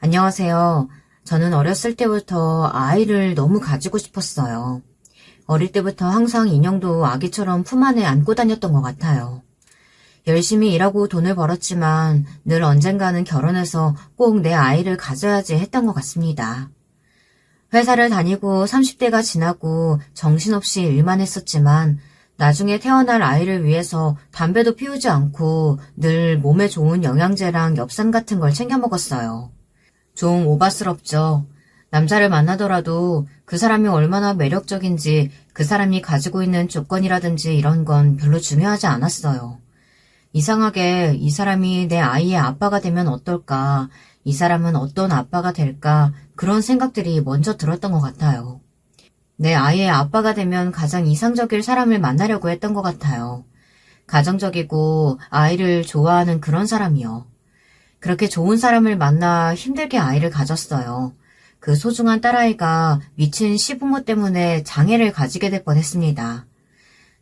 안녕하세요. 저는 어렸을 때부터 아이를 너무 가지고 싶었어요. 어릴 때부터 항상 인형도 아기처럼 품 안에 안고 다녔던 것 같아요. 열심히 일하고 돈을 벌었지만 늘 언젠가는 결혼해서 꼭 내 아이를 가져야지 했던 것 같습니다. 회사를 다니고 30대가 지나고 정신없이 일만 했었지만 나중에 태어날 아이를 위해서 담배도 피우지 않고 늘 몸에 좋은 영양제랑 엽산 같은 걸 챙겨 먹었어요. 좀 오바스럽죠. 남자를 만나더라도 그 사람이 얼마나 매력적인지 그 사람이 가지고 있는 조건이라든지 이런 건 별로 중요하지 않았어요. 이상하게 이 사람이 내 아이의 아빠가 되면 어떨까, 이 사람은 어떤 아빠가 될까 그런 생각들이 먼저 들었던 것 같아요. 내 아이의 아빠가 되면 가장 이상적일 사람을 만나려고 했던 것 같아요. 가정적이고 아이를 좋아하는 그런 사람이요. 그렇게 좋은 사람을 만나 힘들게 아이를 가졌어요. 그 소중한 딸아이가 미친 시부모 때문에 장애를 가지게 될 뻔했습니다.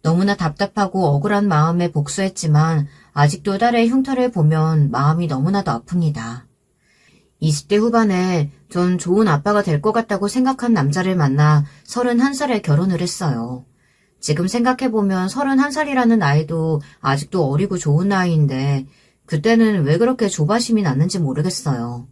너무나 답답하고 억울한 마음에 복수했지만 아직도 딸의 흉터를 보면 마음이 너무나도 아픕니다. 20대 후반에 전 좋은 아빠가 될 것 같다고 생각한 남자를 만나 31살에 결혼을 했어요. 지금 생각해보면 31살이라는 나이도 아직도 어리고 좋은 나이인데 그때는 왜 그렇게 조바심이 났는지 모르겠어요.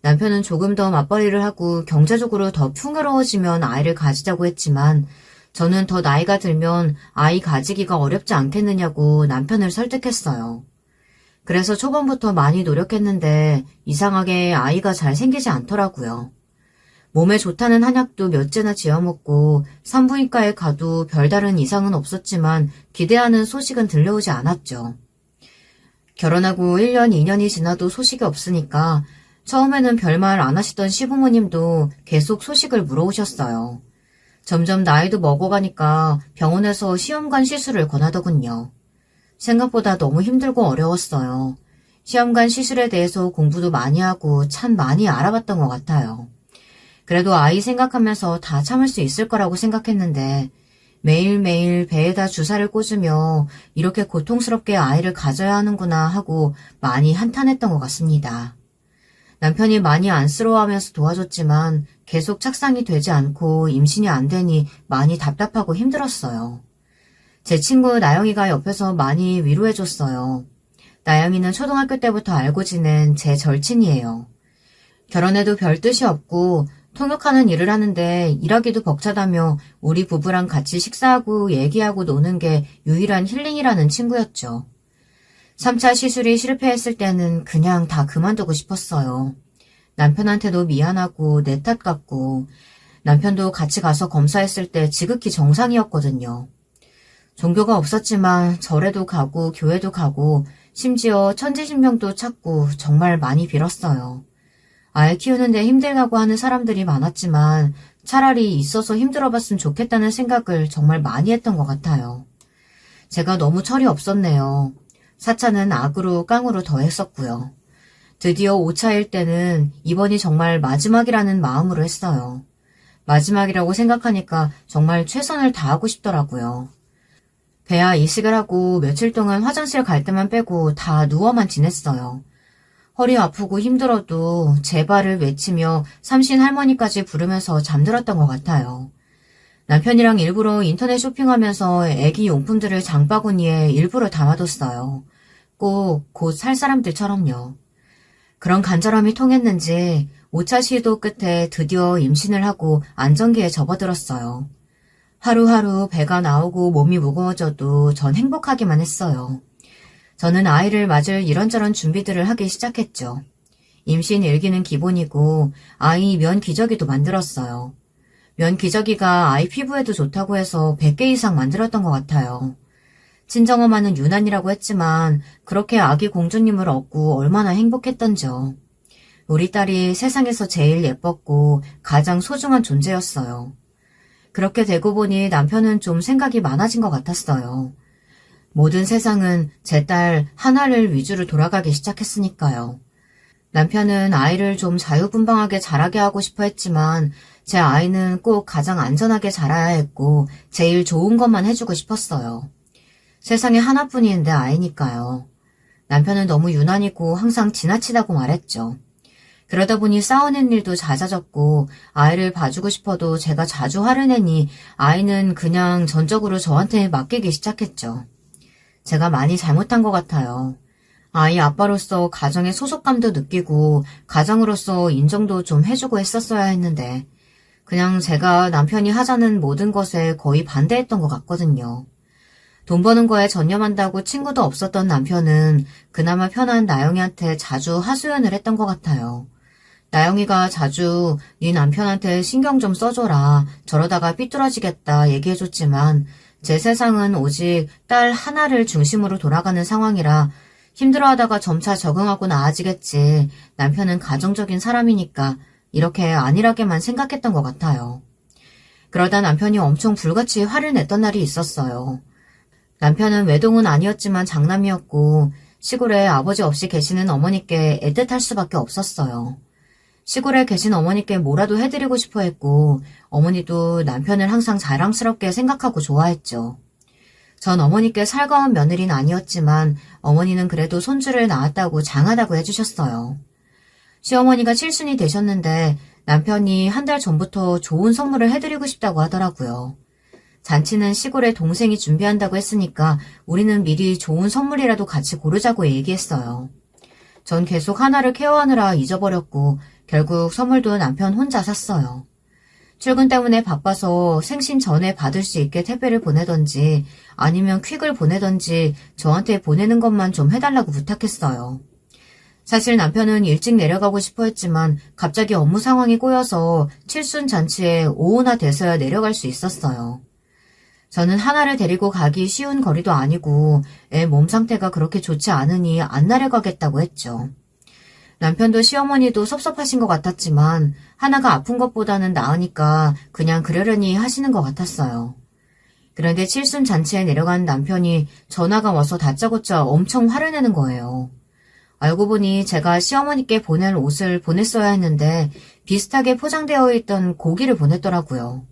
남편은 조금 더 맞벌이를 하고 경제적으로 더 풍요로워지면 아이를 가지자고 했지만 저는 더 나이가 들면 아이 가지기가 어렵지 않겠느냐고 남편을 설득했어요. 그래서 초반부터 많이 노력했는데 이상하게 아이가 잘 생기지 않더라고요. 몸에 좋다는 한약도 몇째나 지어먹고 산부인과에 가도 별다른 이상은 없었지만 기대하는 소식은 들려오지 않았죠. 결혼하고 1년, 2년이 지나도 소식이 없으니까 처음에는 별말 안 하시던 시부모님도 계속 소식을 물어오셨어요. 점점 나이도 먹어가니까 병원에서 시험관 시술을 권하더군요. 생각보다 너무 힘들고 어려웠어요. 시험관 시술에 대해서 공부도 많이 하고 참 많이 알아봤던 것 같아요. 그래도 아이 생각하면서 다 참을 수 있을 거라고 생각했는데 매일매일 배에다 주사를 꽂으며 이렇게 고통스럽게 아이를 가져야 하는구나 하고 많이 한탄했던 것 같습니다. 남편이 많이 안쓰러워하면서 도와줬지만 계속 착상이 되지 않고 임신이 안 되니 많이 답답하고 힘들었어요. 제 친구 나영이가 옆에서 많이 위로해줬어요. 나영이는 초등학교 때부터 알고 지낸 제 절친이에요. 결혼해도 별 뜻이 없고 통역하는 일을 하는데 일하기도 벅차다며 우리 부부랑 같이 식사하고 얘기하고 노는 게 유일한 힐링이라는 친구였죠. 3차 시술이 실패했을 때는 그냥 다 그만두고 싶었어요. 남편한테도 미안하고 내 탓 같고 남편도 같이 가서 검사했을 때 지극히 정상이었거든요. 종교가 없었지만 절에도 가고 교회도 가고 심지어 천지신명도 찾고 정말 많이 빌었어요. 아이 키우는데 힘들다고 하는 사람들이 많았지만 차라리 있어서 힘들어봤으면 좋겠다는 생각을 정말 많이 했던 것 같아요. 제가 너무 철이 없었네요. 4차는 악으로 깡으로 더했었고요. 드디어 5차일 때는 이번이 정말 마지막이라는 마음으로 했어요. 마지막이라고 생각하니까 정말 최선을 다하고 싶더라고요. 배아 이식을 하고 며칠 동안 화장실 갈 때만 빼고 다 누워만 지냈어요. 허리 아프고 힘들어도 제발을 외치며 삼신 할머니까지 부르면서 잠들었던 것 같아요. 남편이랑 일부러 인터넷 쇼핑하면서 애기 용품들을 장바구니에 일부러 담아뒀어요. 꼭 곧 살 사람들처럼요. 그런 간절함이 통했는지 5차 시도 끝에 드디어 임신을 하고 안정기에 접어들었어요. 하루하루 배가 나오고 몸이 무거워져도 전 행복하기만 했어요. 저는 아이를 맞을 이런저런 준비들을 하기 시작했죠. 임신 일기는 기본이고 아이 면 기저귀도 만들었어요. 면 기저귀가 아이 피부에도 좋다고 해서 100개 이상 만들었던 것 같아요. 친정엄마는 유난이라고 했지만 그렇게 아기 공주님을 얻고 얼마나 행복했던지요. 우리 딸이 세상에서 제일 예뻤고 가장 소중한 존재였어요. 그렇게 되고 보니 남편은 좀 생각이 많아진 것 같았어요. 모든 세상은 제 딸 하나를 위주로 돌아가기 시작했으니까요. 남편은 아이를 좀 자유분방하게 자라게 하고 싶어 했지만 제 아이는 꼭 가장 안전하게 자라야 했고 제일 좋은 것만 해주고 싶었어요. 세상에 하나뿐인 내 아이니까요. 남편은 너무 유난이고 항상 지나치다고 말했죠. 그러다 보니 싸우는 일도 잦아졌고 아이를 봐주고 싶어도 제가 자주 화를 내니 아이는 그냥 전적으로 저한테 맡기기 시작했죠. 제가 많이 잘못한 것 같아요. 아이 아빠로서 가정의 소속감도 느끼고 가장으로서 인정도 좀 해주고 했었어야 했는데 그냥 제가 남편이 하자는 모든 것에 거의 반대했던 것 같거든요. 돈 버는 거에 전념한다고 친구도 없었던 남편은 그나마 편한 나영이한테 자주 하소연을 했던 것 같아요. 나영이가 자주 네 남편한테 신경 좀 써줘라. 저러다가 삐뚤어지겠다 얘기해줬지만 제 세상은 오직 딸 하나를 중심으로 돌아가는 상황이라 힘들어하다가 점차 적응하고 나아지겠지. 남편은 가정적인 사람이니까 이렇게 안일하게만 생각했던 것 같아요. 그러다 남편이 엄청 불같이 화를 냈던 날이 있었어요. 남편은 외동은 아니었지만 장남이었고 시골에 아버지 없이 계시는 어머니께 애틋할 수밖에 없었어요. 시골에 계신 어머니께 뭐라도 해드리고 싶어 했고 어머니도 남편을 항상 자랑스럽게 생각하고 좋아했죠. 전 어머니께 살가운 며느리는 아니었지만 어머니는 그래도 손주를 낳았다고 장하다고 해주셨어요. 시어머니가 칠순이 되셨는데 남편이 한 달 전부터 좋은 선물을 해드리고 싶다고 하더라고요. 잔치는 시골에 동생이 준비한다고 했으니까 우리는 미리 좋은 선물이라도 같이 고르자고 얘기했어요. 전 계속 하나를 케어하느라 잊어버렸고 결국 선물도 남편 혼자 샀어요. 출근 때문에 바빠서 생신 전에 받을 수 있게 택배를 보내던지 아니면 퀵을 보내던지 저한테 보내는 것만 좀 해달라고 부탁했어요. 사실 남편은 일찍 내려가고 싶어 했지만 갑자기 업무 상황이 꼬여서 칠순 잔치에 오후나 돼서야 내려갈 수 있었어요. 저는 하나를 데리고 가기 쉬운 거리도 아니고 애 몸 상태가 그렇게 좋지 않으니 안 내려가겠다고 했죠. 남편도 시어머니도 섭섭하신 것 같았지만 하나가 아픈 것보다는 나으니까 그냥 그러려니 하시는 것 같았어요. 그런데 칠순 잔치에 내려간 남편이 전화가 와서 다짜고짜 엄청 화를 내는 거예요. 알고 보니 제가 시어머니께 보낼 옷을 보냈어야 했는데 비슷하게 포장되어 있던 고기를 보냈더라고요.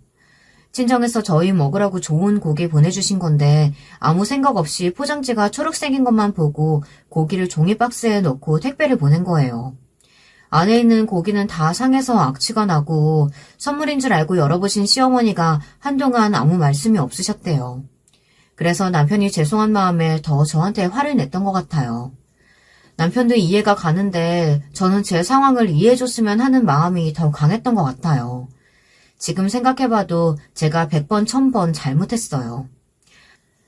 친정에서 저희 먹으라고 좋은 고기 보내주신 건데 아무 생각 없이 포장지가 초록색인 것만 보고 고기를 종이 박스에 넣고 택배를 보낸 거예요. 안에 있는 고기는 다 상해서 악취가 나고 선물인 줄 알고 열어보신 시어머니가 한동안 아무 말씀이 없으셨대요. 그래서 남편이 죄송한 마음에 더 저한테 화를 냈던 것 같아요. 남편도 이해가 가는데 저는 제 상황을 이해해줬으면 하는 마음이 더 강했던 것 같아요. 지금 생각해봐도 제가 100번, 1000번 잘못했어요.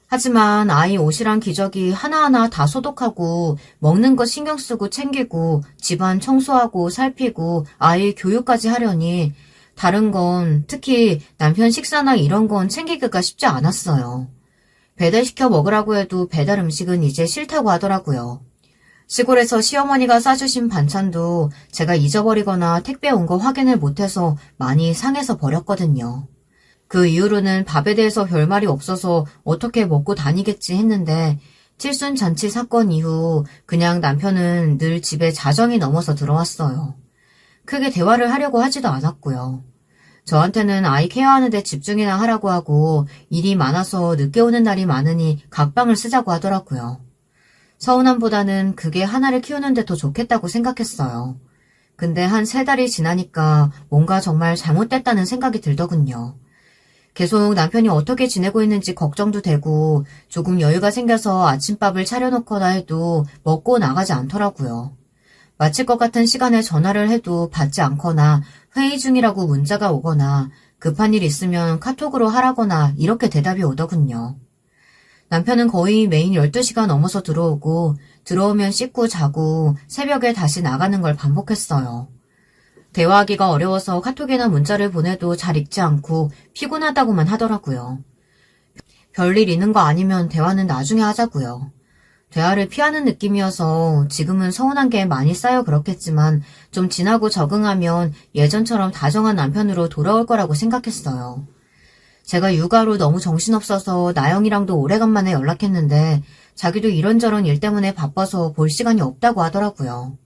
하지만 아이 옷이랑 기저귀 하나하나 다 소독하고 먹는 거 신경 쓰고 챙기고 집안 청소하고 살피고 아이 교육까지 하려니 다른 건 특히 남편 식사나 이런 건 챙기기가 쉽지 않았어요. 배달시켜 먹으라고 해도 배달 음식은 이제 싫다고 하더라고요. 시골에서 시어머니가 싸주신 반찬도 제가 잊어버리거나 택배 온 거 확인을 못해서 많이 상해서 버렸거든요. 그 이후로는 밥에 대해서 별말이 없어서 어떻게 먹고 다니겠지 했는데 칠순 잔치 사건 이후 그냥 남편은 늘 집에 자정이 넘어서 들어왔어요. 크게 대화를 하려고 하지도 않았고요. 저한테는 아이 케어하는 데 집중이나 하라고 하고 일이 많아서 늦게 오는 날이 많으니 각방을 쓰자고 하더라고요. 서운함보다는 그게 하나를 키우는데 더 좋겠다고 생각했어요. 근데 한 3달이 지나니까 뭔가 정말 잘못됐다는 생각이 들더군요. 계속 남편이 어떻게 지내고 있는지 걱정도 되고 조금 여유가 생겨서 아침밥을 차려놓거나 해도 먹고 나가지 않더라고요. 마칠 것 같은 시간에 전화를 해도 받지 않거나 회의 중이라고 문자가 오거나 급한 일 있으면 카톡으로 하라거나 이렇게 대답이 오더군요. 남편은 거의 매일 12시가 넘어서 들어오고 들어오면 씻고 자고 새벽에 다시 나가는 걸 반복했어요. 대화하기가 어려워서 카톡이나 문자를 보내도 잘 읽지 않고 피곤하다고만 하더라고요. 별일 있는 거 아니면 대화는 나중에 하자고요. 대화를 피하는 느낌이어서 지금은 서운한 게 많이 쌓여 그렇겠지만 좀 지나고 적응하면 예전처럼 다정한 남편으로 돌아올 거라고 생각했어요. 제가 육아로 너무 정신없어서 나영이랑도 오래간만에 연락했는데 자기도 이런저런 일 때문에 바빠서 볼 시간이 없다고 하더라고요.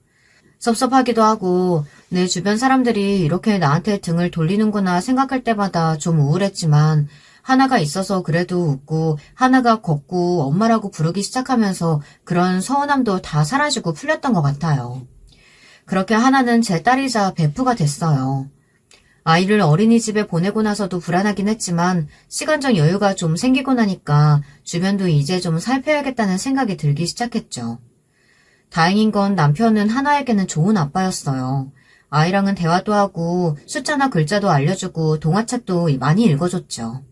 섭섭하기도 하고 내 주변 사람들이 이렇게 나한테 등을 돌리는구나 생각할 때마다 좀 우울했지만 하나가 있어서 그래도 웃고 하나가 걷고 엄마라고 부르기 시작하면서 그런 서운함도 다 사라지고 풀렸던 것 같아요. 그렇게 하나는 제 딸이자 베프가 됐어요. 아이를 어린이집에 보내고 나서도 불안하긴 했지만 시간적 여유가 좀 생기고 나니까 주변도 이제 좀 살펴야겠다는 생각이 들기 시작했죠. 다행인 건 남편은 하나에게는 좋은 아빠였어요. 아이랑은 대화도 하고 숫자나 글자도 알려주고 동화책도 많이 읽어줬죠.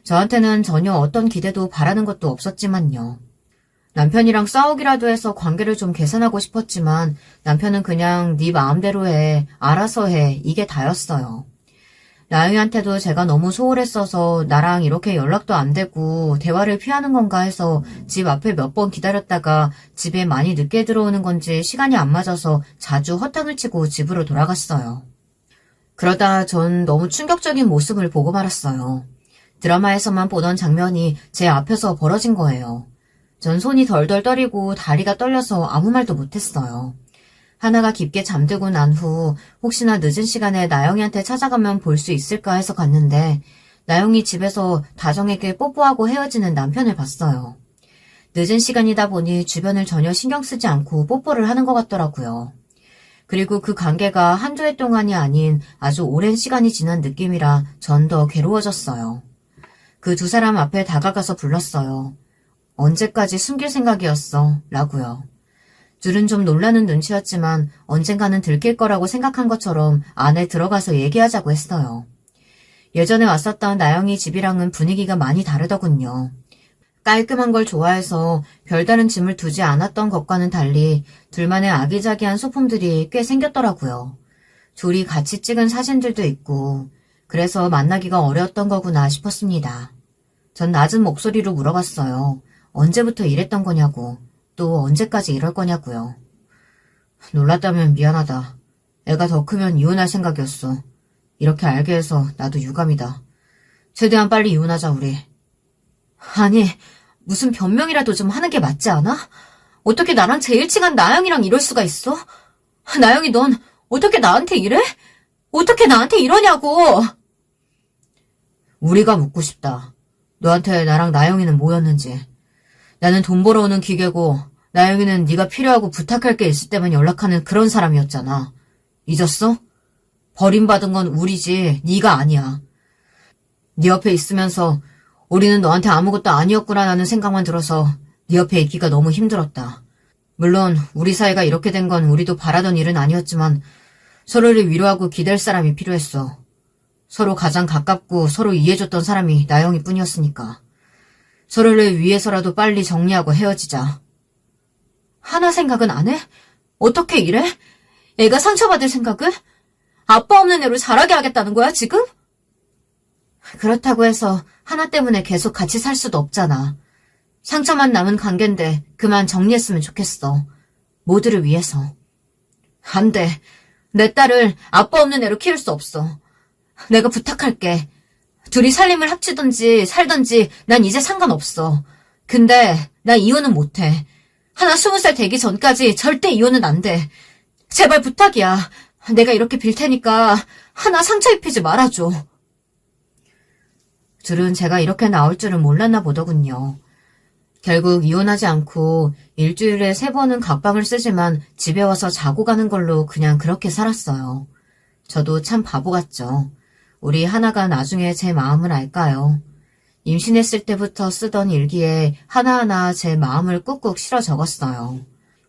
저한테는 전혀 어떤 기대도 바라는 것도 없었지만요. 남편이랑 싸우기라도 해서 관계를 좀 개선하고 싶었지만 남편은 그냥 네 마음대로 해, 알아서 해, 이게 다였어요. 나영이한테도 제가 너무 소홀했어서 나랑 이렇게 연락도 안 되고 대화를 피하는 건가 해서 집 앞에 몇 번 기다렸다가 집에 많이 늦게 들어오는 건지 시간이 안 맞아서 자주 허탕을 치고 집으로 돌아갔어요. 그러다 전 너무 충격적인 모습을 보고 말았어요. 드라마에서만 보던 장면이 제 앞에서 벌어진 거예요. 전 손이 덜덜 떨리고 다리가 떨려서 아무 말도 못했어요. 하나가 깊게 잠들고 난 후 혹시나 늦은 시간에 나영이한테 찾아가면 볼 수 있을까 해서 갔는데 나영이 집에서 다정에게 뽀뽀하고 헤어지는 남편을 봤어요. 늦은 시간이다 보니 주변을 전혀 신경 쓰지 않고 뽀뽀를 하는 것 같더라고요. 그리고 그 관계가 한두 해 동안이 아닌 아주 오랜 시간이 지난 느낌이라 전 더 괴로워졌어요. 그 두 사람 앞에 다가가서 불렀어요. 언제까지 숨길 생각이었어? 라고요. 둘은 좀 놀라는 눈치였지만 언젠가는 들킬 거라고 생각한 것처럼 안에 들어가서 얘기하자고 했어요. 예전에 왔었던 나영이 집이랑은 분위기가 많이 다르더군요. 깔끔한 걸 좋아해서 별다른 짐을 두지 않았던 것과는 달리 둘만의 아기자기한 소품들이 꽤 생겼더라고요. 둘이 같이 찍은 사진들도 있고 그래서 만나기가 어려웠던 거구나 싶었습니다. 전 낮은 목소리로 물어봤어요. 언제부터 이랬던 거냐고, 또 언제까지 이럴 거냐고요. 놀랐다면 미안하다. 애가 더 크면 이혼할 생각이었어. 이렇게 알게 해서 나도 유감이다. 최대한 빨리 이혼하자 우리. 아니, 무슨 변명이라도 좀 하는 게 맞지 않아? 어떻게 나랑 제일 친한 나영이랑 이럴 수가 있어? 나영이 넌 어떻게 나한테 이래? 어떻게 나한테 이러냐고! 우리가 묻고 싶다. 너한테 나랑 나영이는 뭐였는지. 나는 돈 벌어오는 기계고 나영이는 네가 필요하고 부탁할 게 있을 때만 연락하는 그런 사람이었잖아. 잊었어? 버림받은 건 우리지 네가 아니야. 네 옆에 있으면서 우리는 너한테 아무것도 아니었구나라는 생각만 들어서 네 옆에 있기가 너무 힘들었다. 물론 우리 사이가 이렇게 된 건 우리도 바라던 일은 아니었지만 서로를 위로하고 기댈 사람이 필요했어. 서로 가장 가깝고 서로 이해해줬던 사람이 나영이뿐이었으니까. 서로를 위해서라도 빨리 정리하고 헤어지자. 하나 생각은 안 해? 어떻게 이래? 애가 상처받을 생각을? 아빠 없는 애로 자라게 하겠다는 거야, 지금? 그렇다고 해서 하나 때문에 계속 같이 살 수도 없잖아. 상처만 남은 관계인데 그만 정리했으면 좋겠어. 모두를 위해서. 안 돼. 내 딸을 아빠 없는 애로 키울 수 없어. 내가 부탁할게. 둘이 살림을 합치든지 살든지 난 이제 상관없어. 근데 나 이혼은 못해. 하나 20살 되기 전까지 절대 이혼은 안 돼. 제발 부탁이야. 내가 이렇게 빌 테니까 하나 상처 입히지 말아줘. 둘은 제가 이렇게 나올 줄은 몰랐나 보더군요. 결국 이혼하지 않고 일주일에 3번은 각방을 쓰지만 집에 와서 자고 가는 걸로 그냥 그렇게 살았어요. 저도 참 바보 같죠. 우리 하나가 나중에 제 마음을 알까요? 임신했을 때부터 쓰던 일기에 하나하나 제 마음을 꾹꾹 실어 적었어요.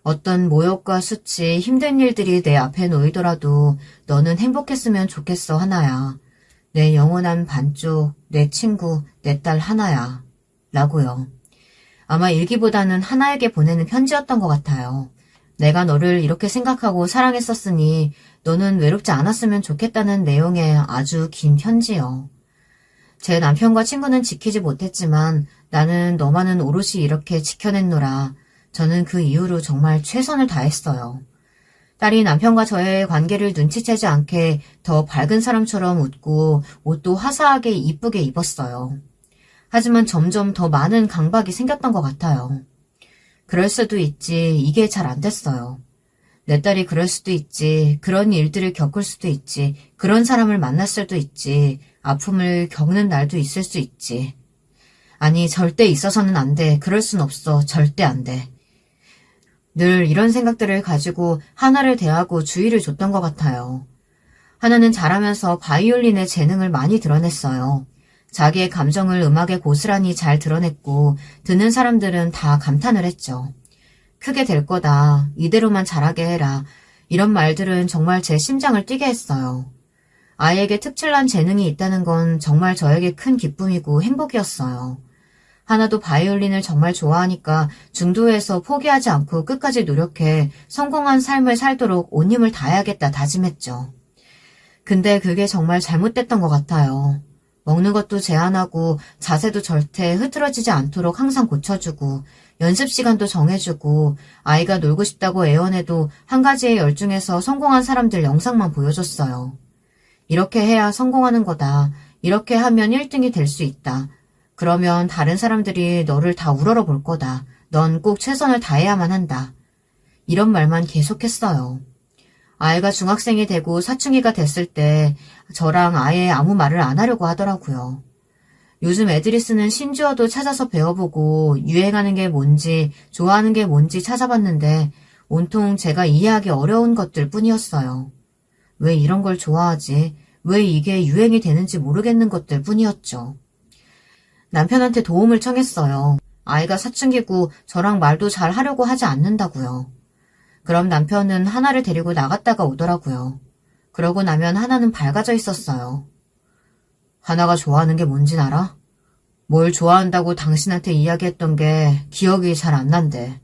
어떤 모욕과 수치, 힘든 일들이 내 앞에 놓이더라도 너는 행복했으면 좋겠어, 하나야. 내 영원한 반쪽, 내 친구, 내 딸 하나야. 라고요. 아마 일기보다는 하나에게 보내는 편지였던 것 같아요. 내가 너를 이렇게 생각하고 사랑했었으니 너는 외롭지 않았으면 좋겠다는 내용의 아주 긴 편지요. 제 남편과 친구는 지키지 못했지만 나는 너만은 오롯이 이렇게 지켜냈노라. 저는 그 이후로 정말 최선을 다했어요. 딸이 남편과 저의 관계를 눈치채지 않게 더 밝은 사람처럼 웃고 옷도 화사하게 이쁘게 입었어요. 하지만 점점 더 많은 강박이 생겼던 것 같아요. 그럴 수도 있지, 이게 잘 안 됐어요. 내 딸이 그럴 수도 있지, 그런 일들을 겪을 수도 있지, 그런 사람을 만날 수도 있지, 아픔을 겪는 날도 있을 수 있지. 아니, 절대 있어서는 안 돼. 그럴 순 없어. 절대 안 돼. 늘 이런 생각들을 가지고 하나를 대하고 주의를 줬던 것 같아요. 하나는 자라면서 바이올린의 재능을 많이 드러냈어요. 자기의 감정을 음악에 고스란히 잘 드러냈고 듣는 사람들은 다 감탄을 했죠. 크게 될 거다. 이대로만 잘하게 해라. 이런 말들은 정말 제 심장을 뛰게 했어요. 아이에게 특출난 재능이 있다는 건 정말 저에게 큰 기쁨이고 행복이었어요. 하나도 바이올린을 정말 좋아하니까 중도에서 포기하지 않고 끝까지 노력해 성공한 삶을 살도록 온 힘을 다해야겠다 다짐했죠. 근데 그게 정말 잘못됐던 것 같아요. 먹는 것도 제한하고 자세도 절대 흐트러지지 않도록 항상 고쳐주고 연습 시간도 정해주고 아이가 놀고 싶다고 애원해도 한 가지에 열중해서 성공한 사람들 영상만 보여줬어요. 이렇게 해야 성공하는 거다. 이렇게 하면 1등이 될 수 있다. 그러면 다른 사람들이 너를 다 우러러 볼 거다. 넌 꼭 최선을 다해야만 한다. 이런 말만 계속했어요. 아이가 중학생이 되고 사춘기가 됐을 때 저랑 아예 아무 말을 안 하려고 하더라고요. 요즘 애들이 쓰는 신조어도 찾아서 배워보고 유행하는 게 뭔지 좋아하는 게 뭔지 찾아봤는데 온통 제가 이해하기 어려운 것들 뿐이었어요. 왜 이런 걸 좋아하지? 왜 이게 유행이 되는지 모르겠는 것들 뿐이었죠. 남편한테 도움을 청했어요. 아이가 사춘기고 저랑 말도 잘 하려고 하지 않는다고요. 그럼 남편은 하나를 데리고 나갔다가 오더라고요. 그러고 나면 하나는 밝아져 있었어요. 하나가 좋아하는 게 뭔진 알아? 뭘 좋아한다고 당신한테 이야기했던 게 기억이 잘 안 난대.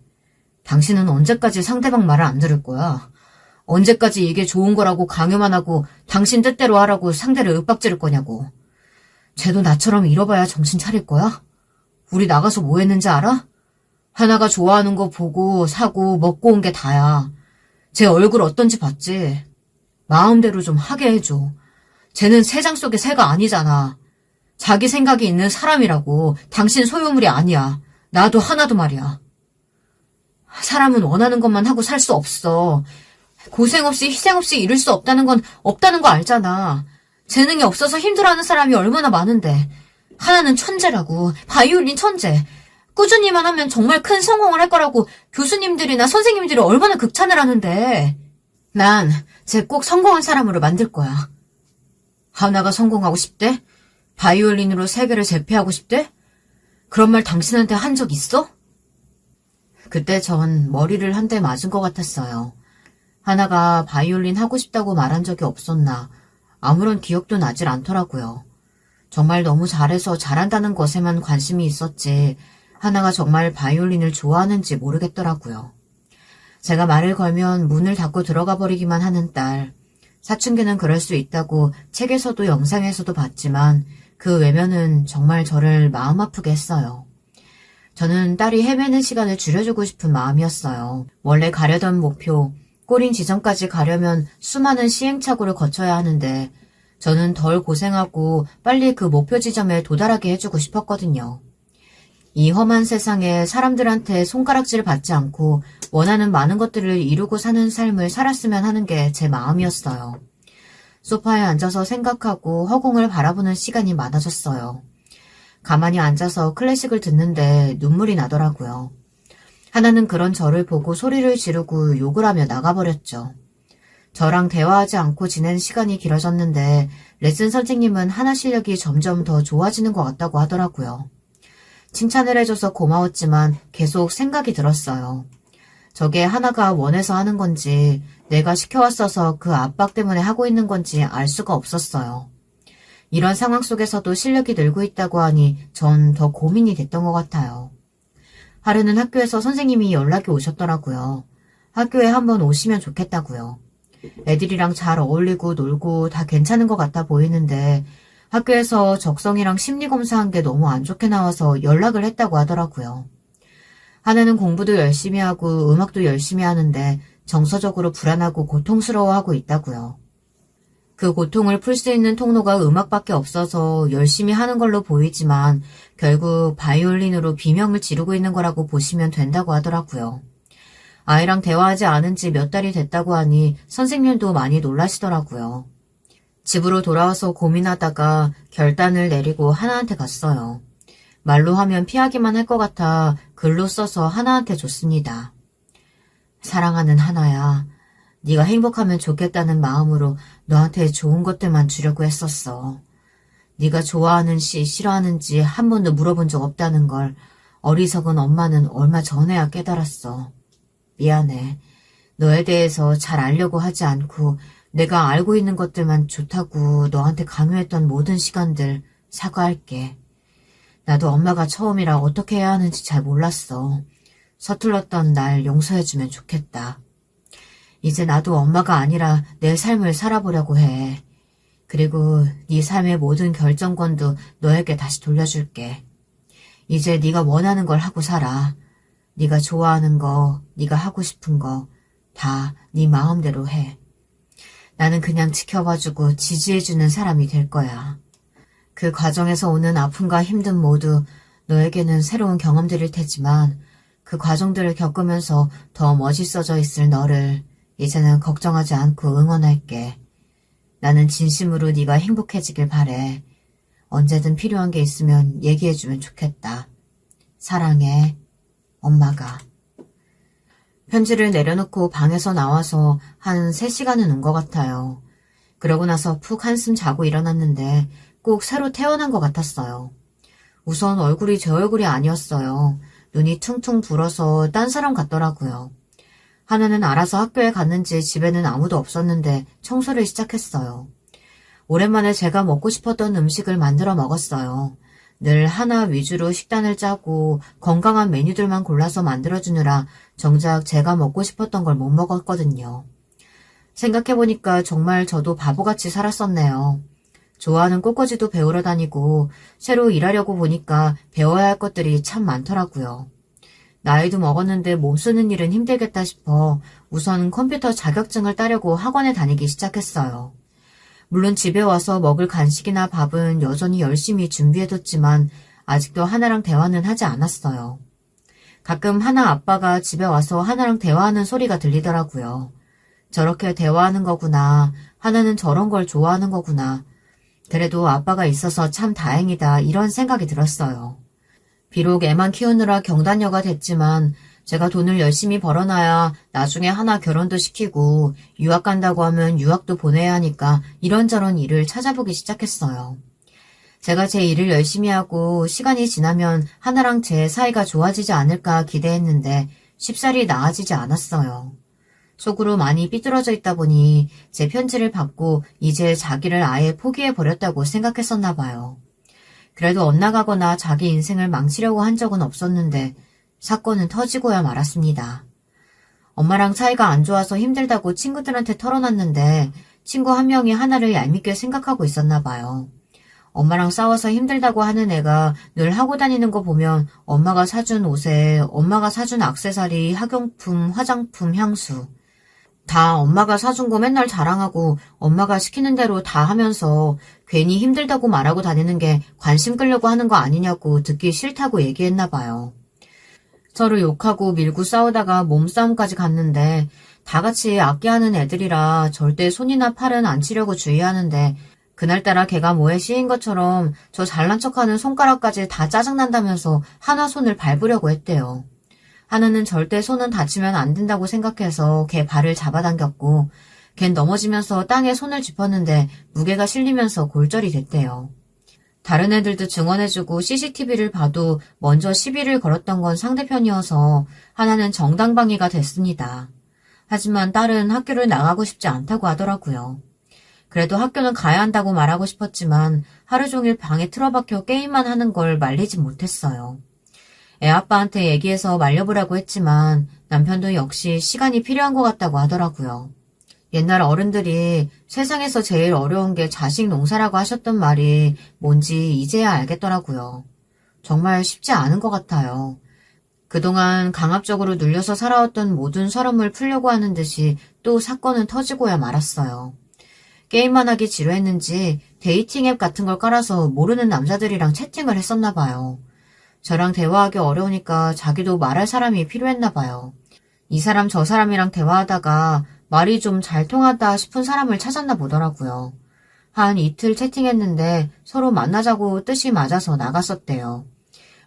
당신은 언제까지 상대방 말을 안 들을 거야? 언제까지 이게 좋은 거라고 강요만 하고 당신 뜻대로 하라고 상대를 윽박지를 거냐고. 쟤도 나처럼 잃어봐야 정신 차릴 거야? 우리 나가서 뭐 했는지 알아? 하나가 좋아하는 거 보고 사고 먹고 온 게 다야. 쟤 얼굴 어떤지 봤지? 마음대로 좀 하게 해줘. 쟤는 새장 속의 새가 아니잖아. 자기 생각이 있는 사람이라고. 당신 소유물이 아니야. 나도 하나도 말이야. 사람은 원하는 것만 하고 살 수 없어. 고생 없이 희생 없이 이룰 수 없다는 건 없다는 거 알잖아. 재능이 없어서 힘들어하는 사람이 얼마나 많은데. 하나는 천재라고. 바이올린 천재. 꾸준히만 하면 정말 큰 성공을 할 거라고 교수님들이나 선생님들이 얼마나 극찬을 하는데. 난 쟤 꼭 성공한 사람으로 만들 거야. 하나가 성공하고 싶대? 바이올린으로 세계를 제패하고 싶대? 그런 말 당신한테 한 적 있어? 그때 전 머리를 한 대 맞은 것 같았어요. 하나가 바이올린 하고 싶다고 말한 적이 없었나. 아무런 기억도 나질 않더라고요. 정말 너무 잘해서 잘한다는 것에만 관심이 있었지 하나가 정말 바이올린을 좋아하는지 모르겠더라고요. 제가 말을 걸면 문을 닫고 들어가 버리기만 하는 딸. 사춘기는 그럴 수 있다고 책에서도 영상에서도 봤지만 그 외면은 정말 저를 마음 아프게 했어요. 저는 딸이 헤매는 시간을 줄여주고 싶은 마음이었어요. 원래 가려던 목표, 꼬린 지점까지 가려면 수많은 시행착오를 거쳐야 하는데 저는 덜 고생하고 빨리 그 목표 지점에 도달하게 해주고 싶었거든요. 이 험한 세상에 사람들한테 손가락질 받지 않고 원하는 많은 것들을 이루고 사는 삶을 살았으면 하는 게 제 마음이었어요. 소파에 앉아서 생각하고 허공을 바라보는 시간이 많아졌어요. 가만히 앉아서 클래식을 듣는데 눈물이 나더라고요. 하나는 그런 저를 보고 소리를 지르고 욕을 하며 나가버렸죠. 저랑 대화하지 않고 지낸 시간이 길어졌는데 레슨 선생님은 하나 실력이 점점 더 좋아지는 것 같다고 하더라고요. 칭찬을 해줘서 고마웠지만 계속 생각이 들었어요. 저게 하나가 원해서 하는 건지 내가 시켜왔어서 그 압박 때문에 하고 있는 건지 알 수가 없었어요. 이런 상황 속에서도 실력이 늘고 있다고 하니 전 더 고민이 됐던 것 같아요. 하루는 학교에서 선생님이 연락이 오셨더라고요. 학교에 한번 오시면 좋겠다고요. 애들이랑 잘 어울리고 놀고 다 괜찮은 것 같아 보이는데 학교에서 적성이랑 심리검사한 게 너무 안 좋게 나와서 연락을 했다고 하더라고요. 하나는 공부도 열심히 하고 음악도 열심히 하는데 정서적으로 불안하고 고통스러워하고 있다고요. 그 고통을 풀 수 있는 통로가 음악밖에 없어서 열심히 하는 걸로 보이지만 결국 바이올린으로 비명을 지르고 있는 거라고 보시면 된다고 하더라고요. 아이랑 대화하지 않은 지 몇 달이 됐다고 하니 선생님도 많이 놀라시더라고요. 집으로 돌아와서 고민하다가 결단을 내리고 하나한테 갔어요. 말로 하면 피하기만 할 것 같아 글로 써서 하나한테 줬습니다. 사랑하는 하나야. 네가 행복하면 좋겠다는 마음으로 너한테 좋은 것들만 주려고 했었어. 네가 좋아하는지 싫어하는지 한 번도 물어본 적 없다는 걸 어리석은 엄마는 얼마 전에야 깨달았어. 미안해. 너에 대해서 잘 알려고 하지 않고 내가 알고 있는 것들만 좋다고 너한테 강요했던 모든 시간들 사과할게. 나도 엄마가 처음이라 어떻게 해야 하는지 잘 몰랐어. 서툴렀던 날 용서해주면 좋겠다. 이제 나도 엄마가 아니라 내 삶을 살아보려고 해. 그리고 네 삶의 모든 결정권도 너에게 다시 돌려줄게. 이제 네가 원하는 걸 하고 살아. 네가 좋아하는 거, 네가 하고 싶은 거 다 네 마음대로 해. 나는 그냥 지켜봐주고 지지해주는 사람이 될 거야. 그 과정에서 오는 아픔과 힘듦 모두 너에게는 새로운 경험들일 테지만 그 과정들을 겪으면서 더 멋있어져 있을 너를 이제는 걱정하지 않고 응원할게. 나는 진심으로 네가 행복해지길 바래. 언제든 필요한 게 있으면 얘기해주면 좋겠다. 사랑해. 엄마가. 편지를 내려놓고 방에서 나와서 한 3시간은 운 것 같아요. 그러고 나서 푹 한숨 자고 일어났는데 꼭 새로 태어난 것 같았어요. 우선 얼굴이 제 얼굴이 아니었어요. 눈이 퉁퉁 불어서 딴 사람 같더라고요. 하나는 알아서 학교에 갔는지 집에는 아무도 없었는데 청소를 시작했어요. 오랜만에 제가 먹고 싶었던 음식을 만들어 먹었어요. 늘 하나 위주로 식단을 짜고 건강한 메뉴들만 골라서 만들어주느라 정작 제가 먹고 싶었던 걸 못 먹었거든요. 생각해보니까 정말 저도 바보같이 살았었네요. 좋아하는 꽃꽂이도 배우러 다니고 새로 일하려고 보니까 배워야 할 것들이 참 많더라고요. 나이도 먹었는데 몸 쓰는 일은 힘들겠다 싶어 우선 컴퓨터 자격증을 따려고 학원에 다니기 시작했어요. 물론 집에 와서 먹을 간식이나 밥은 여전히 열심히 준비해뒀지만 아직도 하나랑 대화는 하지 않았어요. 가끔 하나 아빠가 집에 와서 하나랑 대화하는 소리가 들리더라고요. 저렇게 대화하는 거구나. 하나는 저런 걸 좋아하는 거구나. 그래도 아빠가 있어서 참 다행이다 이런 생각이 들었어요. 비록 애만 키우느라 경단녀가 됐지만 제가 돈을 열심히 벌어놔야 나중에 하나 결혼도 시키고 유학 간다고 하면 유학도 보내야 하니까 이런저런 일을 찾아보기 시작했어요. 제가 제 일을 열심히 하고 시간이 지나면 하나랑 제 사이가 좋아지지 않을까 기대했는데 쉽사리 나아지지 않았어요. 속으로 많이 삐뚤어져 있다 보니 제 편지를 받고 이제 자기를 아예 포기해버렸다고 생각했었나 봐요. 그래도 엇나가거나 자기 인생을 망치려고 한 적은 없었는데 사건은 터지고야 말았습니다. 엄마랑 사이가 안 좋아서 힘들다고 친구들한테 털어놨는데 친구 한 명이 하나를 얄밉게 생각하고 있었나 봐요. 엄마랑 싸워서 힘들다고 하는 애가 늘 하고 다니는 거 보면 엄마가 사준 옷에 엄마가 사준 액세서리, 학용품, 화장품, 향수 다 엄마가 사준 거 맨날 자랑하고 엄마가 시키는 대로 다 하면서 괜히 힘들다고 말하고 다니는 게 관심 끌려고 하는 거 아니냐고 듣기 싫다고 얘기했나 봐요. 서로 욕하고 밀고 싸우다가 몸싸움까지 갔는데 다 같이 악기하는 애들이라 절대 손이나 팔은 안 치려고 주의하는데 그날따라 걔가 뭐에 씌인 것처럼 저 잘난 척하는 손가락까지 다 짜증난다면서 하나 손을 밟으려고 했대요. 하나는 절대 손은 다치면 안 된다고 생각해서 걔 발을 잡아당겼고 걘 넘어지면서 땅에 손을 짚었는데 무게가 실리면서 골절이 됐대요. 다른 애들도 증언해주고 CCTV를 봐도 먼저 시비를 걸었던 건 상대편이어서 하나는 정당방위가 됐습니다. 하지만 딸은 학교를 나가고 싶지 않다고 하더라고요. 그래도 학교는 가야 한다고 말하고 싶었지만 하루 종일 방에 틀어박혀 게임만 하는 걸 말리지 못했어요. 애아빠한테 얘기해서 말려보라고 했지만 남편도 역시 시간이 필요한 것 같다고 하더라고요. 옛날 어른들이 세상에서 제일 어려운 게 자식 농사라고 하셨던 말이 뭔지 이제야 알겠더라고요. 정말 쉽지 않은 것 같아요. 그동안 강압적으로 눌려서 살아왔던 모든 서름을 풀려고 하는 듯이 또 사건은 터지고야 말았어요. 게임만 하기 지루했는지 데이팅 앱 같은 걸 깔아서 모르는 남자들이랑 채팅을 했었나 봐요. 저랑 대화하기 어려우니까 자기도 말할 사람이 필요했나 봐요. 이 사람 저 사람이랑 대화하다가 말이 좀 잘 통하다 싶은 사람을 찾았나 보더라고요. 한 이틀 채팅했는데 서로 만나자고 뜻이 맞아서 나갔었대요.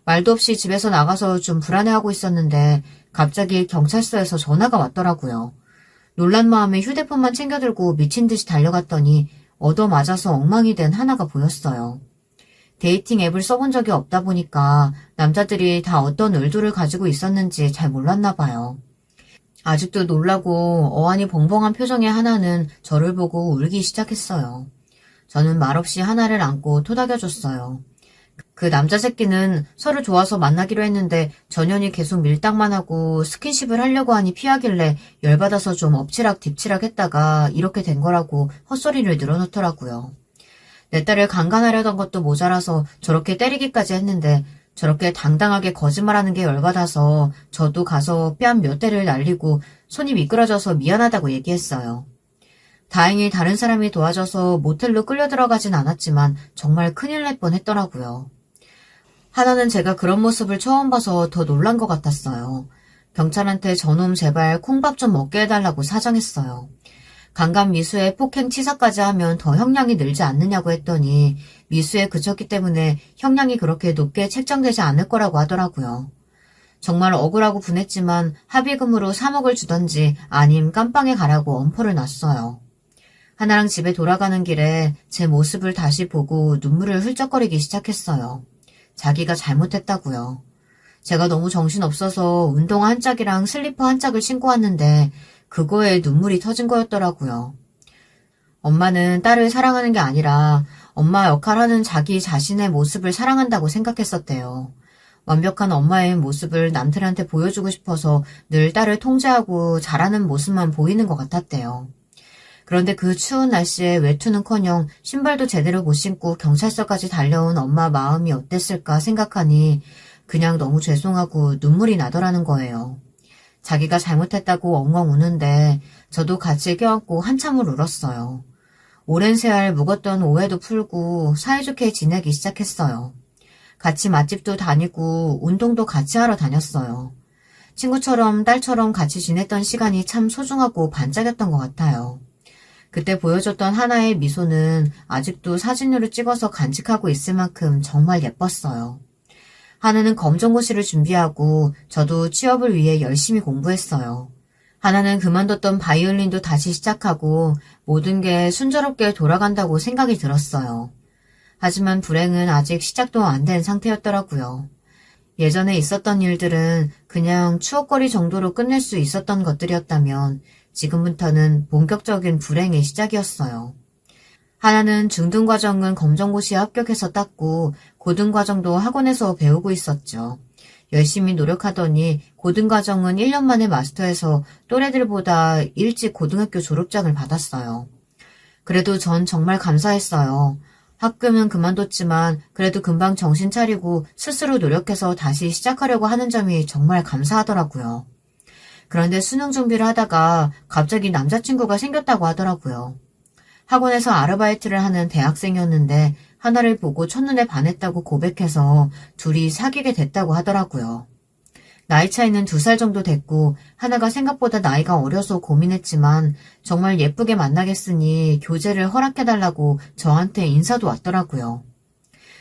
말도 없이 집에서 나가서 좀 불안해하고 있었는데 갑자기 경찰서에서 전화가 왔더라고요. 놀란 마음에 휴대폰만 챙겨들고 미친 듯이 달려갔더니 얻어맞아서 엉망이 된 하나가 보였어요. 데이팅 앱을 써본 적이 없다 보니까 남자들이 다 어떤 의도를 가지고 있었는지 잘 몰랐나 봐요. 아직도 놀라고 어안이 벙벙한 표정의 하나는 저를 보고 울기 시작했어요. 저는 말없이 하나를 안고 토닥여줬어요. 그 남자 새끼는 서로 좋아서 만나기로 했는데 전현이 계속 밀당만 하고 스킨십을 하려고 하니 피하길래 열받아서 좀 엎치락 뒤치락 했다가 이렇게 된 거라고 헛소리를 늘어놓더라고요. 내 딸을 강간하려던 것도 모자라서 저렇게 때리기까지 했는데 저렇게 당당하게 거짓말하는 게 열받아서 저도 가서 뺨 몇 대를 날리고 손이 미끄러져서 미안하다고 얘기했어요. 다행히 다른 사람이 도와줘서 모텔로 끌려 들어가진 않았지만 정말 큰일 날 뻔했더라고요. 하나는 제가 그런 모습을 처음 봐서 더 놀란 것 같았어요. 경찰한테 저놈 제발 콩밥 좀 먹게 해달라고 사정했어요. 강간 미수에 폭행 치사까지 하면 더 형량이 늘지 않느냐고 했더니 미수에 그쳤기 때문에 형량이 그렇게 높게 책정되지 않을 거라고 하더라고요. 정말 억울하고 분했지만 합의금으로 3억을 주던지 아님 깜빵에 가라고 엄포를 놨어요. 하나랑 집에 돌아가는 길에 제 모습을 다시 보고 눈물을 훌쩍거리기 시작했어요. 자기가 잘못했다고요. 제가 너무 정신없어서 운동화 한 짝이랑 슬리퍼 한 짝을 신고 왔는데 그거에 눈물이 터진 거였더라고요. 엄마는 딸을 사랑하는 게 아니라 엄마 역할하는 자기 자신의 모습을 사랑한다고 생각했었대요. 완벽한 엄마의 모습을 남들한테 보여주고 싶어서 늘 딸을 통제하고 잘하는 모습만 보이는 것 같았대요. 그런데 그 추운 날씨에 외투는커녕 신발도 제대로 못 신고 경찰서까지 달려온 엄마 마음이 어땠을까 생각하니 그냥 너무 죄송하고 눈물이 나더라는 거예요. 자기가 잘못했다고 엉엉 우는데 저도 같이 껴안고 한참을 울었어요. 오랜 세월 묵었던 오해도 풀고 사이좋게 지내기 시작했어요. 같이 맛집도 다니고 운동도 같이 하러 다녔어요. 친구처럼 딸처럼 같이 지냈던 시간이 참 소중하고 반짝였던 것 같아요. 그때 보여줬던 하나의 미소는 아직도 사진으로 찍어서 간직하고 있을 만큼 정말 예뻤어요. 하나는 검정고시를 준비하고 저도 취업을 위해 열심히 공부했어요. 하나는 그만뒀던 바이올린도 다시 시작하고 모든 게 순조롭게 돌아간다고 생각이 들었어요. 하지만 불행은 아직 시작도 안 된 상태였더라고요. 예전에 있었던 일들은 그냥 추억거리 정도로 끝낼 수 있었던 것들이었다면 지금부터는 본격적인 불행의 시작이었어요. 하나는 중등과정은 검정고시에 합격해서 땄고 고등과정도 학원에서 배우고 있었죠. 열심히 노력하더니 고등과정은 1년 만에 마스터해서 또래들보다 일찍 고등학교 졸업장을 받았어요. 그래도 전 정말 감사했어요. 학교는 그만뒀지만 그래도 금방 정신 차리고 스스로 노력해서 다시 시작하려고 하는 점이 정말 감사하더라고요. 그런데 수능 준비를 하다가 갑자기 남자친구가 생겼다고 하더라고요. 학원에서 아르바이트를 하는 대학생이었는데 하나를 보고 첫눈에 반했다고 고백해서 둘이 사귀게 됐다고 하더라고요. 나이 차이는 2살 정도 됐고 하나가 생각보다 나이가 어려서 고민했지만 정말 예쁘게 만나겠으니 교제를 허락해달라고 저한테 인사도 왔더라고요.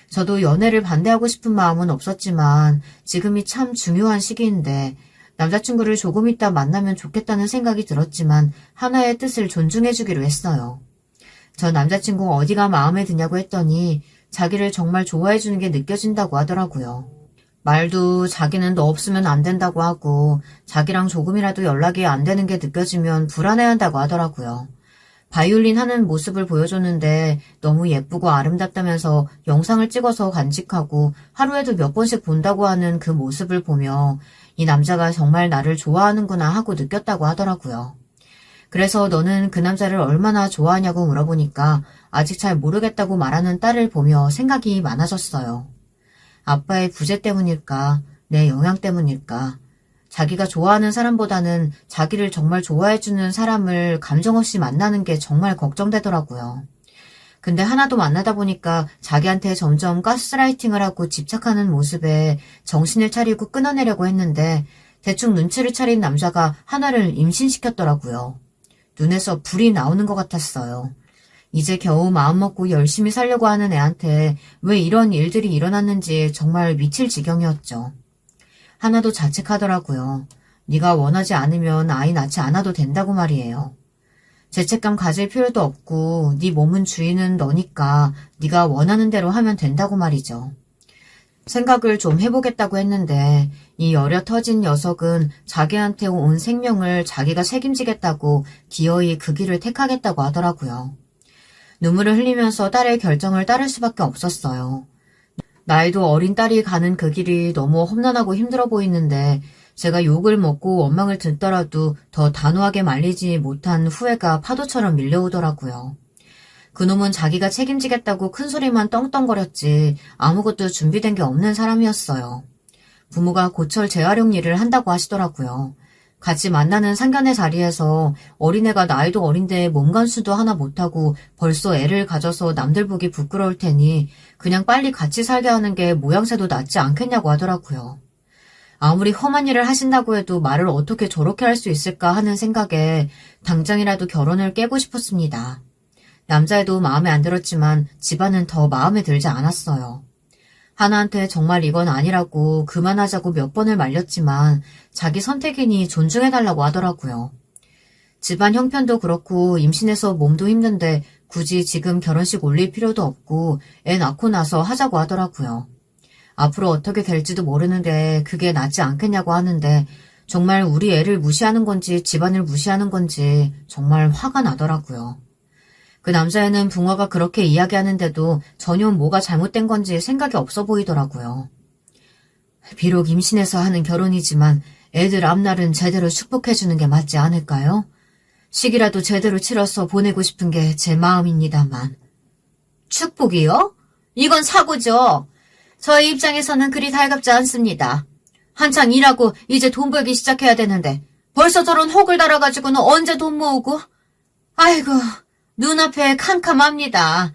저도 연애를 반대하고 싶은 마음은 없었지만 지금이 참 중요한 시기인데 남자친구를 조금 있다 만나면 좋겠다는 생각이 들었지만 하나의 뜻을 존중해주기로 했어요. 저 남자친구 어디가 마음에 드냐고 했더니 자기를 정말 좋아해주는 게 느껴진다고 하더라고요. 말도 자기는 너 없으면 안 된다고 하고 자기랑 조금이라도 연락이 안 되는 게 느껴지면 불안해한다고 하더라고요. 바이올린 하는 모습을 보여줬는데 너무 예쁘고 아름답다면서 영상을 찍어서 간직하고 하루에도 몇 번씩 본다고 하는 그 모습을 보며 이 남자가 정말 나를 좋아하는구나 하고 느꼈다고 하더라고요. 그래서 너는 그 남자를 얼마나 좋아하냐고 물어보니까 아직 잘 모르겠다고 말하는 딸을 보며 생각이 많아졌어요. 아빠의 부재 때문일까? 내 영향 때문일까? 자기가 좋아하는 사람보다는 자기를 정말 좋아해주는 사람을 감정 없이 만나는 게 정말 걱정되더라고요. 근데 하나도 만나다 보니까 자기한테 점점 가스라이팅을 하고 집착하는 모습에 정신을 차리고 끊어내려고 했는데 대충 눈치를 차린 남자가 하나를 임신시켰더라고요. 눈에서 불이 나오는 것 같았어요. 이제 겨우 마음먹고 열심히 살려고 하는 애한테 왜 이런 일들이 일어났는지 정말 미칠 지경이었죠. 하나도 자책하더라고요. 네가 원하지 않으면 아이 낳지 않아도 된다고 말이에요. 죄책감 가질 필요도 없고 네 몸은 주인은 너니까 네가 원하는 대로 하면 된다고 말이죠. 생각을 좀 해보겠다고 했는데 이 여려 터진 녀석은 자기한테 온 생명을 자기가 책임지겠다고 기어이 그 길을 택하겠다고 하더라고요. 눈물을 흘리면서 딸의 결정을 따를 수밖에 없었어요. 나이도 어린 딸이 가는 그 길이 너무 험난하고 힘들어 보이는데 제가 욕을 먹고 원망을 듣더라도 더 단호하게 말리지 못한 후회가 파도처럼 밀려오더라고요. 그놈은 자기가 책임지겠다고 큰소리만 떵떵거렸지 아무것도 준비된 게 없는 사람이었어요. 부모가 고철 재활용 일을 한다고 하시더라고요. 같이 만나는 상견례 자리에서 어린애가 나이도 어린데 몸간수도 하나 못하고 벌써 애를 가져서 남들 보기 부끄러울 테니 그냥 빨리 같이 살게 하는 게 모양새도 낫지 않겠냐고 하더라고요. 아무리 험한 일을 하신다고 해도 말을 어떻게 저렇게 할 수 있을까 하는 생각에 당장이라도 결혼을 깨고 싶었습니다. 남자애도 마음에 안 들었지만 집안은 더 마음에 들지 않았어요. 하나한테 정말 이건 아니라고 그만하자고 몇 번을 말렸지만 자기 선택이니 존중해달라고 하더라고요. 집안 형편도 그렇고 임신해서 몸도 힘든데 굳이 지금 결혼식 올릴 필요도 없고 애 낳고 나서 하자고 하더라고요. 앞으로 어떻게 될지도 모르는데 그게 낫지 않겠냐고 하는데 정말 우리 애를 무시하는 건지 집안을 무시하는 건지 정말 화가 나더라고요. 그 남자애는 붕어가 그렇게 이야기하는데도 전혀 뭐가 잘못된 건지 생각이 없어 보이더라고요. 비록 임신해서 하는 결혼이지만 애들 앞날은 제대로 축복해주는 게 맞지 않을까요? 식이라도 제대로 치러서 보내고 싶은 게 제 마음입니다만. 축복이요? 이건 사고죠. 저희 입장에서는 그리 달갑지 않습니다. 한창 일하고 이제 돈 벌기 시작해야 되는데 벌써 저런 혹을 달아가지고는 언제 돈 모으고? 아이고, 눈앞에 캄캄합니다.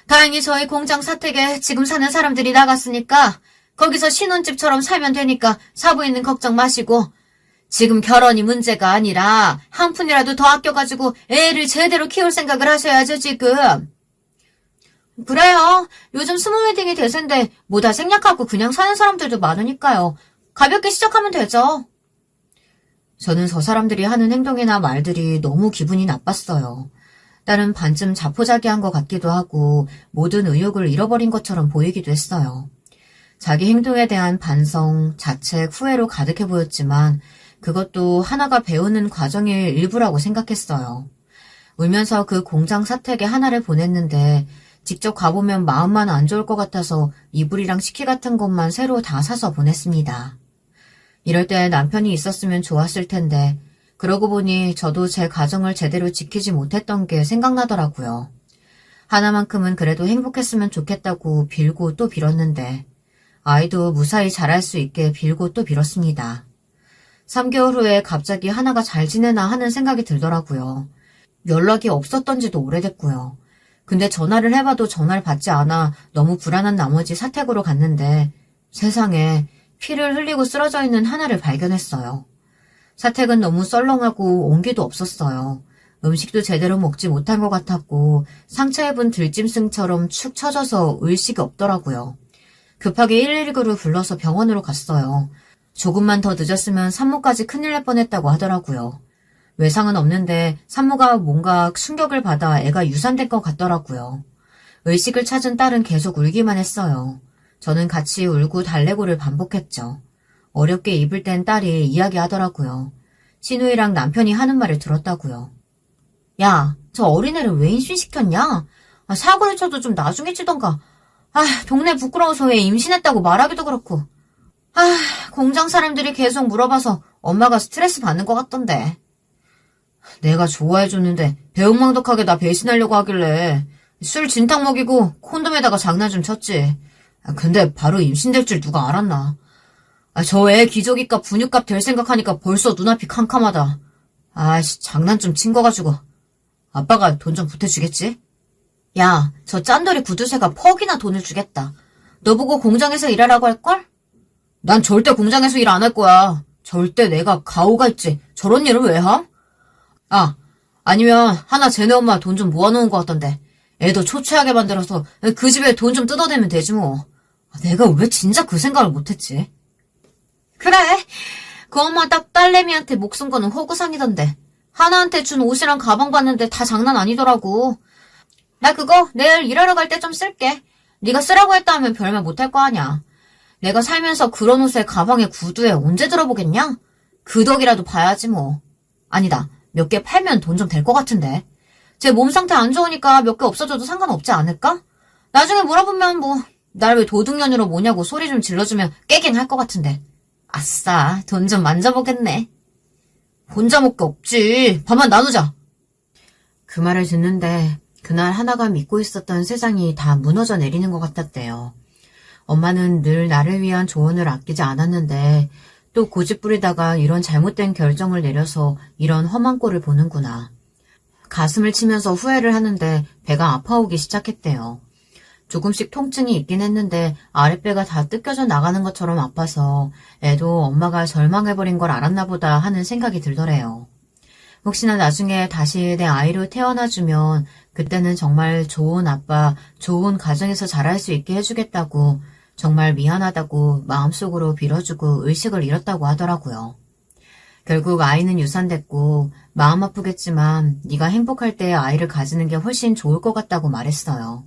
다행히 저희 공장 사택에 지금 사는 사람들이 나갔으니까 거기서 신혼집처럼 살면 되니까 사부인은 걱정 마시고 지금 결혼이 문제가 아니라 한 푼이라도 더 아껴가지고 애를 제대로 키울 생각을 하셔야죠 지금. 그래요. 요즘 스몰 웨딩이 대세인데 뭐다 생략하고 그냥 사는 사람들도 많으니까요. 가볍게 시작하면 되죠. 저는 저 사람들이 하는 행동이나 말들이 너무 기분이 나빴어요. 딸은 반쯤 자포자기한 것 같기도 하고 모든 의욕을 잃어버린 것처럼 보이기도 했어요. 자기 행동에 대한 반성, 자책, 후회로 가득해 보였지만 그것도 하나가 배우는 과정의 일부라고 생각했어요. 울면서 그 공장 사택에 하나를 보냈는데 직접 가보면 마음만 안 좋을 것 같아서 이불이랑 식기 같은 것만 새로 다 사서 보냈습니다. 이럴 때 남편이 있었으면 좋았을 텐데 그러고 보니 저도 제 가정을 제대로 지키지 못했던 게 생각나더라고요. 하나만큼은 그래도 행복했으면 좋겠다고 빌고 또 빌었는데 아이도 무사히 자랄 수 있게 빌고 또 빌었습니다. 3개월 후에 갑자기 하나가 잘 지내나 하는 생각이 들더라고요. 연락이 없었던 지도 오래됐고요. 근데 전화를 해봐도 전화를 받지 않아 너무 불안한 나머지 사택으로 갔는데 세상에 피를 흘리고 쓰러져 있는 하나를 발견했어요. 사택은 너무 썰렁하고 온기도 없었어요. 음식도 제대로 먹지 못한 것 같았고 상처 입은 들짐승처럼 축 처져서 의식이 없더라고요. 급하게 119를 불러서 병원으로 갔어요. 조금만 더 늦었으면 산모까지 큰일 날 뻔했다고 하더라고요. 외상은 없는데 산모가 뭔가 충격을 받아 애가 유산된 것 같더라고요. 의식을 찾은 딸은 계속 울기만 했어요. 저는 같이 울고 달래고를 반복했죠. 어렵게 입을 땐 딸이 이야기하더라고요. 신우이랑 남편이 하는 말을 들었다고요. 야, 저 어린애를 왜 임신시켰냐? 사고를 쳐도 좀 나중에 치던가. 동네 부끄러워서 왜 임신했다고 말하기도 그렇고. 공장 사람들이 계속 물어봐서 엄마가 스트레스 받는 것 같던데. 내가 좋아해줬는데 배은망덕하게 나 배신하려고 하길래 술 진탕 먹이고 콘돔에다가 장난 좀 쳤지. 근데 바로 임신될 줄 누가 알았나. 저 애 기저귀값 분유값 될 생각하니까 벌써 눈앞이 캄캄하다. 장난 좀 친 거 가지고. 아빠가 돈 좀 보태주겠지? 야, 저 짠돌이 구두쇠가 퍽이나 돈을 주겠다. 너 보고 공장에서 일하라고 할걸? 난 절대 공장에서 일 안 할 거야. 절대 내가 가오가 있지. 저런 일을 왜 함? 아니면 하나 쟤네 엄마 돈 좀 모아놓은 것 같던데. 애도 초췌하게 만들어서 그 집에 돈 좀 뜯어내면 되지 뭐. 내가 왜 진짜 그 생각을 못했지? 그래. 그 엄마 딱 딸내미한테 목숨 거는 호구상이던데. 하나한테 준 옷이랑 가방 봤는데 다 장난 아니더라고. 나 그거 내일 일하러 갈 때 좀 쓸게. 네가 쓰라고 했다 하면 별말 못할 거 아냐. 내가 살면서 그런 옷에 가방에 구두에 언제 들어보겠냐? 그 덕이라도 봐야지 뭐. 아니다. 몇 개 팔면 돈 좀 될 것 같은데. 제 몸 상태 안 좋으니까 몇 개 없어져도 상관없지 않을까? 나중에 물어보면 뭐 날 왜 도둑년으로 뭐냐고 소리 좀 질러주면 깨갱 할 것 같은데. 아싸, 돈 좀 만져보겠네. 혼자 먹기 없지. 밥만 나누자. 그 말을 듣는데 그날 하나가 믿고 있었던 세상이 다 무너져 내리는 것 같았대요. 엄마는 늘 나를 위한 조언을 아끼지 않았는데 또 고집부리다가 이런 잘못된 결정을 내려서 이런 험한 꼴을 보는구나. 가슴을 치면서 후회를 하는데 배가 아파오기 시작했대요. 조금씩 통증이 있긴 했는데 아랫배가 다 뜯겨져 나가는 것처럼 아파서 애도 엄마가 절망해버린 걸 알았나 보다 하는 생각이 들더래요. 혹시나 나중에 다시 내 아이로 태어나주면 그때는 정말 좋은 아빠, 좋은 가정에서 자랄 수 있게 해주겠다고 정말 미안하다고 마음속으로 빌어주고 의식을 잃었다고 하더라고요. 결국 아이는 유산됐고 마음 아프겠지만 네가 행복할 때 아이를 가지는 게 훨씬 좋을 것 같다고 말했어요.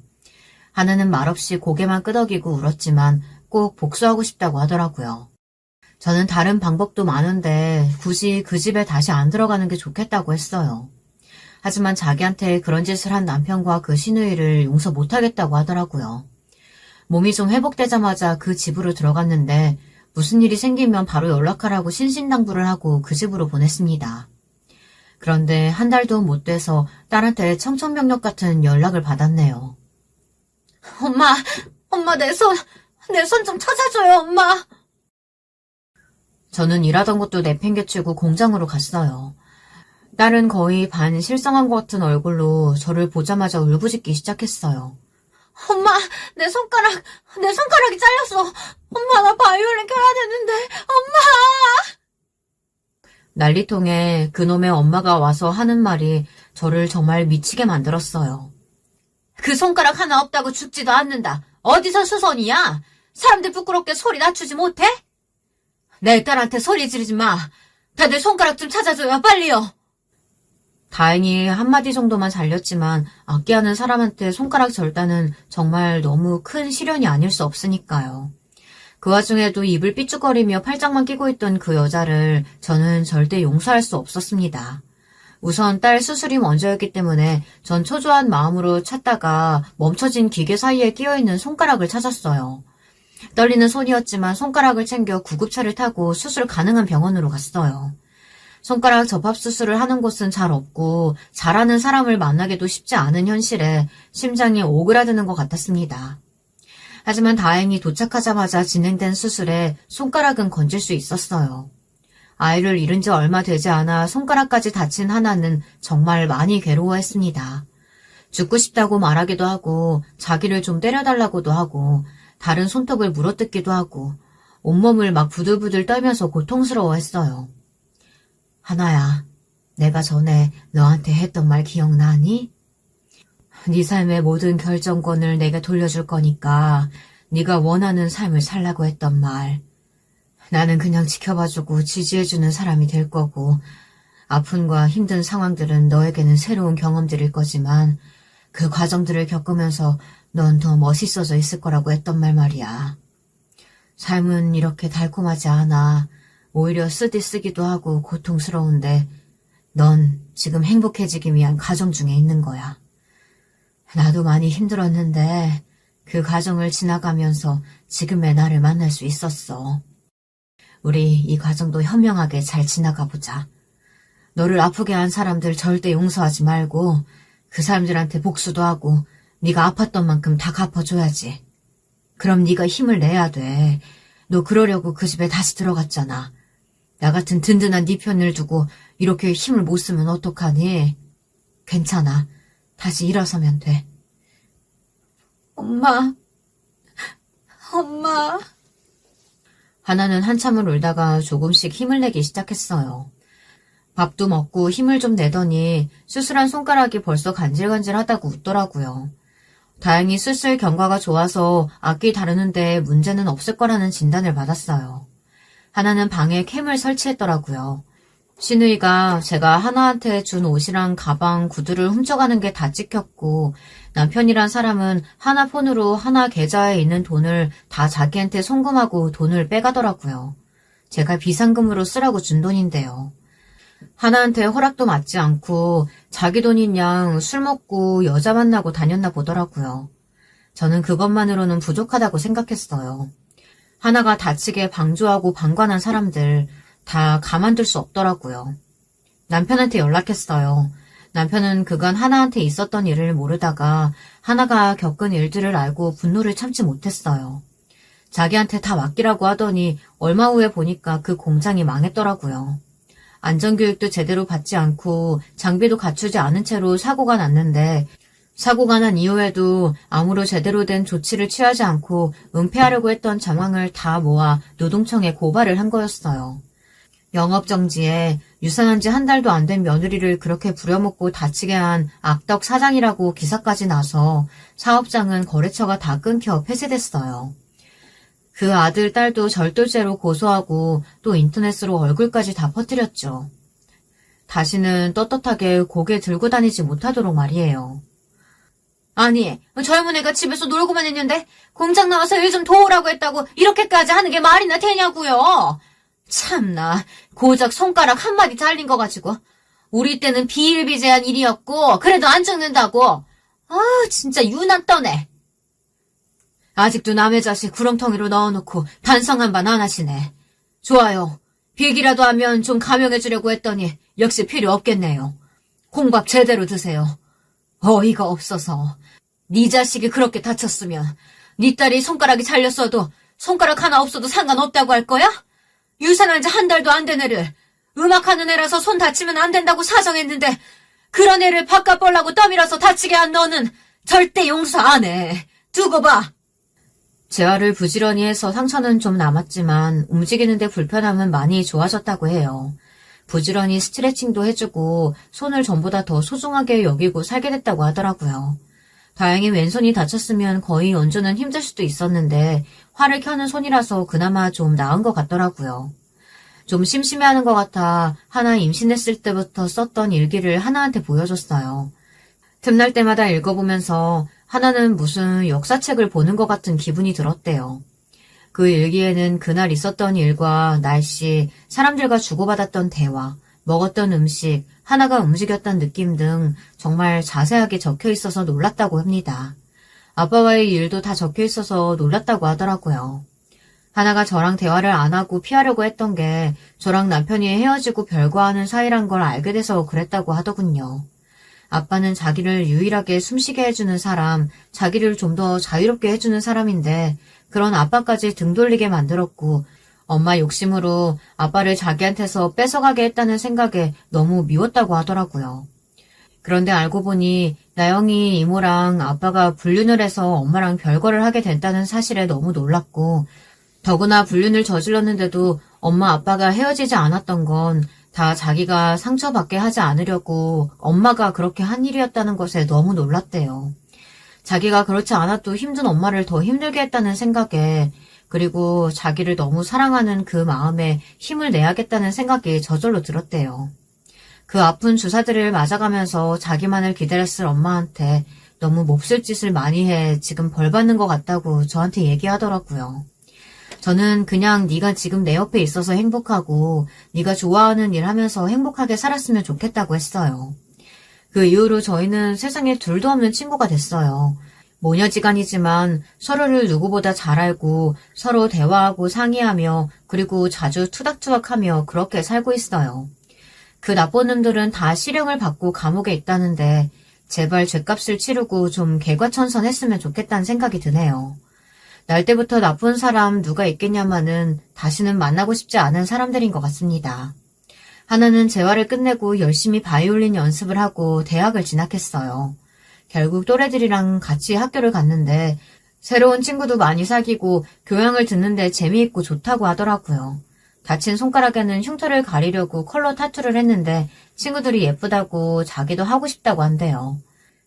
하나는 말없이 고개만 끄덕이고 울었지만 꼭 복수하고 싶다고 하더라고요. 저는 다른 방법도 많은데 굳이 그 집에 다시 안 들어가는 게 좋겠다고 했어요. 하지만 자기한테 그런 짓을 한 남편과 그 시누이를 용서 못하겠다고 하더라고요. 몸이 좀 회복되자마자 그 집으로 들어갔는데 무슨 일이 생기면 바로 연락하라고 신신당부를 하고 그 집으로 보냈습니다. 그런데 한 달도 못 돼서 딸한테 청천벽력 같은 연락을 받았네요. 엄마 내 손 좀 찾아줘요, 엄마. 저는 일하던 것도 내팽개치고 공장으로 갔어요. 딸은 거의 반 실성한 것 같은 얼굴로 저를 보자마자 울부짖기 시작했어요. 엄마, 내 손가락이 잘렸어. 엄마, 나 바이올린 켜야 되는데, 엄마! 난리통에 그놈의 엄마가 와서 하는 말이 저를 정말 미치게 만들었어요. 그 손가락 하나 없다고 죽지도 않는다. 어디서 수선이야? 사람들 부끄럽게 소리 낮추지 못해? 내 딸한테 소리 지르지 마. 다들 손가락 좀 찾아줘요, 빨리요. 다행히 한마디 정도만 잘렸지만 악기하는 사람한테 손가락 절단은 정말 너무 큰 시련이 아닐 수 없으니까요. 그 와중에도 입을 삐죽거리며 팔짱만 끼고 있던 그 여자를 저는 절대 용서할 수 없었습니다. 우선 딸 수술이 먼저였기 때문에 전 초조한 마음으로 찾다가 멈춰진 기계 사이에 끼어있는 손가락을 찾았어요. 떨리는 손이었지만 손가락을 챙겨 구급차를 타고 수술 가능한 병원으로 갔어요. 손가락 접합 수술을 하는 곳은 잘 없고 잘하는 사람을 만나기도 쉽지 않은 현실에 심장이 오그라드는 것 같았습니다. 하지만 다행히 도착하자마자 진행된 수술에 손가락은 건질 수 있었어요. 아이를 잃은 지 얼마 되지 않아 손가락까지 다친 하나는 정말 많이 괴로워했습니다. 죽고 싶다고 말하기도 하고 자기를 좀 때려달라고도 하고 다른 손톱을 물어뜯기도 하고 온몸을 막 부들부들 떨면서 고통스러워했어요. 하나야, 내가 전에 너한테 했던 말 기억나니? 네 삶의 모든 결정권을 내게 돌려줄 거니까 네가 원하는 삶을 살라고 했던 말. 나는 그냥 지켜봐주고 지지해주는 사람이 될 거고 아픔과 힘든 상황들은 너에게는 새로운 경험들일 거지만 그 과정들을 겪으면서 넌 더 멋있어져 있을 거라고 했던 말 말이야. 삶은 이렇게 달콤하지 않아. 오히려 쓰디쓰기도 하고 고통스러운데 넌 지금 행복해지기 위한 과정 중에 있는 거야. 나도 많이 힘들었는데 그 과정을 지나가면서 지금의 나를 만날 수 있었어. 우리 이 과정도 현명하게 잘 지나가 보자. 너를 아프게 한 사람들 절대 용서하지 말고 그 사람들한테 복수도 하고 네가 아팠던 만큼 다 갚아줘야지. 그럼 네가 힘을 내야 돼. 너 그러려고 그 집에 다시 들어갔잖아. 나 같은 든든한 네 편을 두고 이렇게 힘을 못 쓰면 어떡하니? 괜찮아. 다시 일어서면 돼. 엄마. 하나는 한참을 울다가 조금씩 힘을 내기 시작했어요. 밥도 먹고 힘을 좀 내더니 수술한 손가락이 벌써 간질간질하다고 웃더라고요. 다행히 수술 경과가 좋아서 악기 다루는데 문제는 없을 거라는 진단을 받았어요. 하나는 방에 캠을 설치했더라고요. 시누이가 제가 하나한테 준 옷이랑 가방, 구두를 훔쳐가는 게 다 찍혔고 남편이란 사람은 하나 폰으로 하나 계좌에 있는 돈을 다 자기한테 송금하고 돈을 빼가더라고요. 제가 비상금으로 쓰라고 준 돈인데요. 하나한테 허락도 받지 않고 자기 돈인 양 술 먹고 여자 만나고 다녔나 보더라고요. 저는 그것만으로는 부족하다고 생각했어요. 하나가 다치게 방조하고 방관한 사람들 다 가만둘 수 없더라고요. 남편한테 연락했어요. 남편은 그간 하나한테 있었던 일을 모르다가 하나가 겪은 일들을 알고 분노를 참지 못했어요. 자기한테 다 맡기라고 하더니 얼마 후에 보니까 그 공장이 망했더라고요. 안전교육도 제대로 받지 않고 장비도 갖추지 않은 채로 사고가 났는데 사고가 난 이후에도 아무런 제대로 된 조치를 취하지 않고 은폐하려고 했던 정황을 다 모아 노동청에 고발을 한 거였어요. 영업정지에 유산한 지 한 달도 안 된 며느리를 그렇게 부려먹고 다치게 한 악덕 사장이라고 기사까지 나서 사업장은 거래처가 다 끊겨 폐쇄됐어요. 그 아들, 딸도 절도죄로 고소하고 또 인터넷으로 얼굴까지 다 퍼뜨렸죠. 다시는 떳떳하게 고개 들고 다니지 못하도록 말이에요. 아니, 젊은 애가 집에서 놀고만 했는데 공장 나와서 일 좀 도우라고 했다고 이렇게까지 하는 게 말이나 되냐고요. 참나, 고작 손가락 한 마디 잘린 거 가지고. 우리 때는 비일비재한 일이었고 그래도 안 죽는다고. 아, 진짜 유난 떠네. 아직도 남의 자식 구렁텅이로 넣어놓고 반성한 반 안 하시네. 좋아요. 비기라도 하면 좀 감형해주려고 했더니 역시 필요 없겠네요. 콩밥 제대로 드세요. 어이가 없어서. 네 자식이 그렇게 다쳤으면 네 딸이 손가락이 잘렸어도 손가락 하나 없어도 상관없다고 할 거야? 유산한 지 한 달도 안 된 애를 음악하는 애라서 손 다치면 안 된다고 사정했는데 그런 애를 바깥 벌라고 떠밀어서 다치게 한 너는 절대 용서 안 해. 두고 봐. 재활을 부지런히 해서 상처는 좀 남았지만 움직이는데 불편함은 많이 좋아졌다고 해요. 부지런히 스트레칭도 해주고 손을 전보다 더 소중하게 여기고 살게 됐다고 하더라고요. 다행히 왼손이 다쳤으면 거의 연주는 힘들 수도 있었는데 활을 켜는 손이라서 그나마 좀 나은 것 같더라고요. 좀 심심해하는 것 같아 하나 임신했을 때부터 썼던 일기를 하나한테 보여줬어요. 틈날 때마다 읽어보면서 하나는 무슨 역사책을 보는 것 같은 기분이 들었대요. 그 일기에는 그날 있었던 일과 날씨, 사람들과 주고받았던 대화, 먹었던 음식, 하나가 움직였던 느낌 등 정말 자세하게 적혀 있어서 놀랐다고 합니다. 아빠와의 일도 다 적혀 있어서 놀랐다고 하더라고요. 하나가 저랑 대화를 안 하고 피하려고 했던 게 저랑 남편이 헤어지고 별거하는 사이란 걸 알게 돼서 그랬다고 하더군요. 아빠는 자기를 유일하게 숨쉬게 해주는 사람, 자기를 좀 더 자유롭게 해주는 사람인데 그런 아빠까지 등 돌리게 만들었고 엄마 욕심으로 아빠를 자기한테서 뺏어가게 했다는 생각에 너무 미웠다고 하더라고요. 그런데 알고 보니 나영이 이모랑 아빠가 불륜을 해서 엄마랑 별거를 하게 됐다는 사실에 너무 놀랐고 더구나 불륜을 저질렀는데도 엄마 아빠가 헤어지지 않았던 건 다 자기가 상처받게 하지 않으려고 엄마가 그렇게 한 일이었다는 것에 너무 놀랐대요. 자기가 그렇지 않아도 힘든 엄마를 더 힘들게 했다는 생각에 그리고 자기를 너무 사랑하는 그 마음에 힘을 내야겠다는 생각이 저절로 들었대요. 그 아픈 주사들을 맞아가면서 자기만을 기다렸을 엄마한테 너무 몹쓸 짓을 많이 해 지금 벌 받는 것 같다고 저한테 얘기하더라고요. 저는 그냥 네가 지금 내 옆에 있어서 행복하고 네가 좋아하는 일 하면서 행복하게 살았으면 좋겠다고 했어요. 그 이후로 저희는 세상에 둘도 없는 친구가 됐어요. 모녀지간이지만 서로를 누구보다 잘 알고 서로 대화하고 상의하며 그리고 자주 투닥투닥하며 그렇게 살고 있어요. 그 나쁜 놈들은 다 실형을 받고 감옥에 있다는데 제발 죗값을 치르고 좀 개과천선했으면 좋겠다는 생각이 드네요. 날 때부터 나쁜 사람 누가 있겠냐마는 다시는 만나고 싶지 않은 사람들인 것 같습니다. 하나는 재활을 끝내고 열심히 바이올린 연습을 하고 대학을 진학했어요. 결국 또래들이랑 같이 학교를 갔는데 새로운 친구도 많이 사귀고 교양을 듣는데 재미있고 좋다고 하더라고요. 다친 손가락에는 흉터를 가리려고 컬러 타투를 했는데 친구들이 예쁘다고 자기도 하고 싶다고 한대요.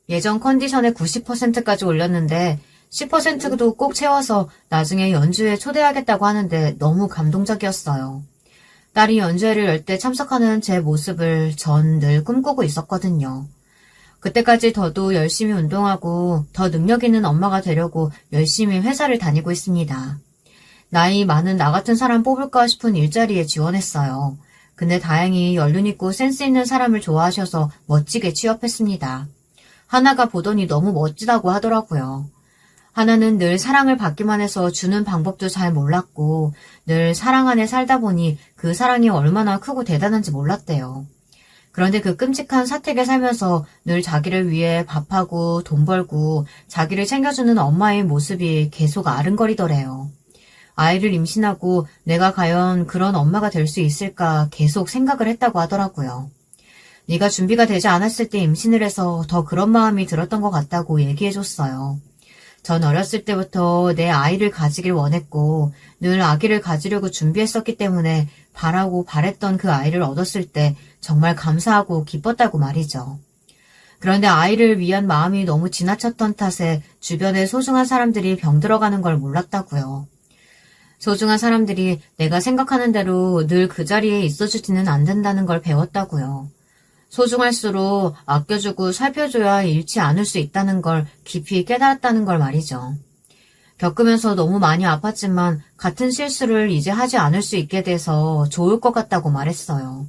예전 컨디션의 90%까지 올렸는데 10%도 꼭 채워서 나중에 연주회 초대하겠다고 하는데 너무 감동적이었어요. 딸이 연주회를 열 때 참석하는 제 모습을 전 늘 꿈꾸고 있었거든요. 그때까지 저도 열심히 운동하고 더 능력 있는 엄마가 되려고 열심히 회사를 다니고 있습니다. 나이 많은 나 같은 사람 뽑을까 싶은 일자리에 지원했어요. 근데 다행히 연륜 있고 센스 있는 사람을 좋아하셔서 멋지게 취업했습니다. 하나가 보더니 너무 멋지다고 하더라고요. 하나는 늘 사랑을 받기만 해서 주는 방법도 잘 몰랐고 늘 사랑 안에 살다 보니 그 사랑이 얼마나 크고 대단한지 몰랐대요. 그런데 그 끔찍한 사택에 살면서 늘 자기를 위해 밥하고 돈 벌고 자기를 챙겨주는 엄마의 모습이 계속 아른거리더래요. 아이를 임신하고 내가 과연 그런 엄마가 될 수 있을까 계속 생각을 했다고 하더라고요. 네가 준비가 되지 않았을 때 임신을 해서 더 그런 마음이 들었던 것 같다고 얘기해줬어요. 전 어렸을 때부터 내 아이를 가지길 원했고 늘 아기를 가지려고 준비했었기 때문에 바라고 바랬던 그 아이를 얻었을 때 정말 감사하고 기뻤다고 말이죠. 그런데 아이를 위한 마음이 너무 지나쳤던 탓에 주변에 소중한 사람들이 병들어가는 걸 몰랐다고요. 소중한 사람들이 내가 생각하는 대로 늘 그 자리에 있어주지는 않는다는 걸 배웠다고요. 소중할수록 아껴주고 살펴줘야 잃지 않을 수 있다는 걸 깊이 깨달았다는 걸 말이죠. 겪으면서 너무 많이 아팠지만 같은 실수를 이제 하지 않을 수 있게 돼서 좋을 것 같다고 말했어요.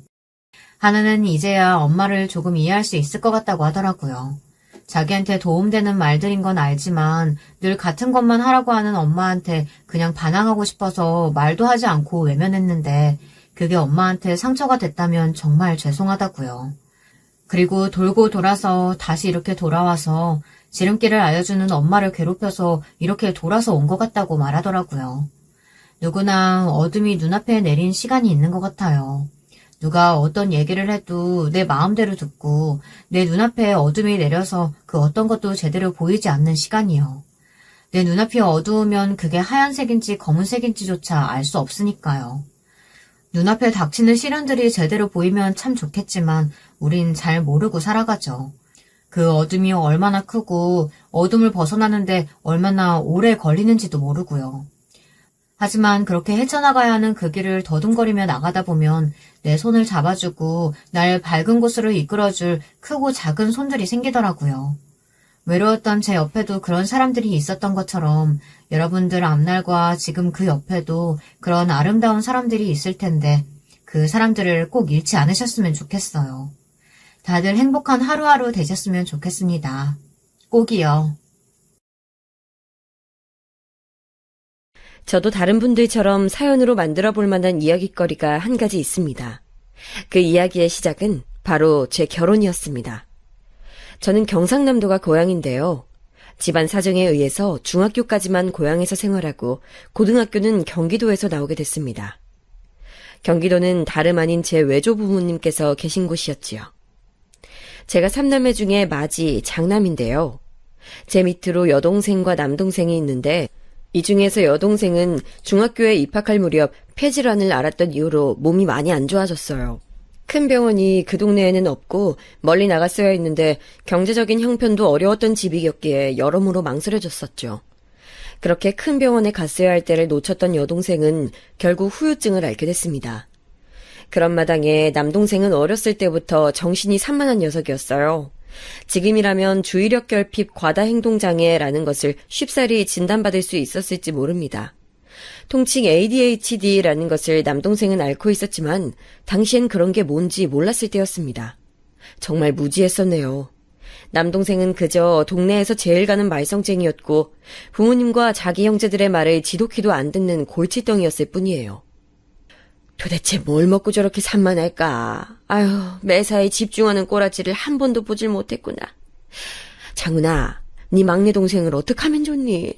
하나는 이제야 엄마를 조금 이해할 수 있을 것 같다고 하더라고요. 자기한테 도움되는 말들인 건 알지만 늘 같은 것만 하라고 하는 엄마한테 그냥 반항하고 싶어서 말도 하지 않고 외면했는데 그게 엄마한테 상처가 됐다면 정말 죄송하다고요. 그리고 돌고 돌아서 다시 이렇게 돌아와서 지름길을 알려주는 엄마를 괴롭혀서 이렇게 돌아서 온 것 같다고 말하더라고요. 누구나 어둠이 눈앞에 내린 시간이 있는 것 같아요. 누가 어떤 얘기를 해도 내 마음대로 듣고 내 눈앞에 어둠이 내려서 그 어떤 것도 제대로 보이지 않는 시간이요. 내 눈앞이 어두우면 그게 하얀색인지 검은색인지조차 알 수 없으니까요. 눈앞에 닥치는 시련들이 제대로 보이면 참 좋겠지만 우린 잘 모르고 살아가죠. 그 어둠이 얼마나 크고 어둠을 벗어나는데 얼마나 오래 걸리는지도 모르고요. 하지만 그렇게 헤쳐나가야 하는 그 길을 더듬거리며 나가다 보면 내 손을 잡아주고 날 밝은 곳으로 이끌어줄 크고 작은 손들이 생기더라고요. 외로웠던 제 옆에도 그런 사람들이 있었던 것처럼 여러분들 앞날과 지금 그 옆에도 그런 아름다운 사람들이 있을 텐데 그 사람들을 꼭 잃지 않으셨으면 좋겠어요. 다들 행복한 하루하루 되셨으면 좋겠습니다. 꼭이요. 저도 다른 분들처럼 사연으로 만들어 볼 만한 이야깃거리가 한 가지 있습니다. 그 이야기의 시작은 바로 제 결혼이었습니다. 저는 경상남도가 고향인데요. 집안 사정에 의해서 중학교까지만 고향에서 생활하고 고등학교는 경기도에서 나오게 됐습니다. 경기도는 다름 아닌 제 외조 부모님께서 계신 곳이었지요. 제가 삼남매 중에 맏이 장남인데요. 제 밑으로 여동생과 남동생이 있는데 이 중에서 여동생은 중학교에 입학할 무렵 폐질환을 앓았던 이후로 몸이 많이 안 좋아졌어요. 큰 병원이 그 동네에는 없고 멀리 나갔어야 했는데 경제적인 형편도 어려웠던 집이었기에 여러모로 망설여졌었죠. 그렇게 큰 병원에 갔어야 할 때를 놓쳤던 여동생은 결국 후유증을 앓게 됐습니다. 그런 마당에 남동생은 어렸을 때부터 정신이 산만한 녀석이었어요. 지금이라면 주의력 결핍 과다행동장애라는 것을 쉽사리 진단받을 수 있었을지 모릅니다. 통칭 ADHD라는 것을 남동생은 앓고 있었지만 당시엔 그런 게 뭔지 몰랐을 때였습니다. 정말 무지했었네요. 남동생은 그저 동네에서 제일 가는 말썽쟁이였고 부모님과 자기 형제들의 말을 지독히도 안 듣는 골칫덩이였을 뿐이에요. 도대체 뭘 먹고 저렇게 산만할까? 아유, 매사에 집중하는 꼬라지를 한 번도 보질 못했구나. 장은아, 네 막내 동생을 어떡하면 좋니?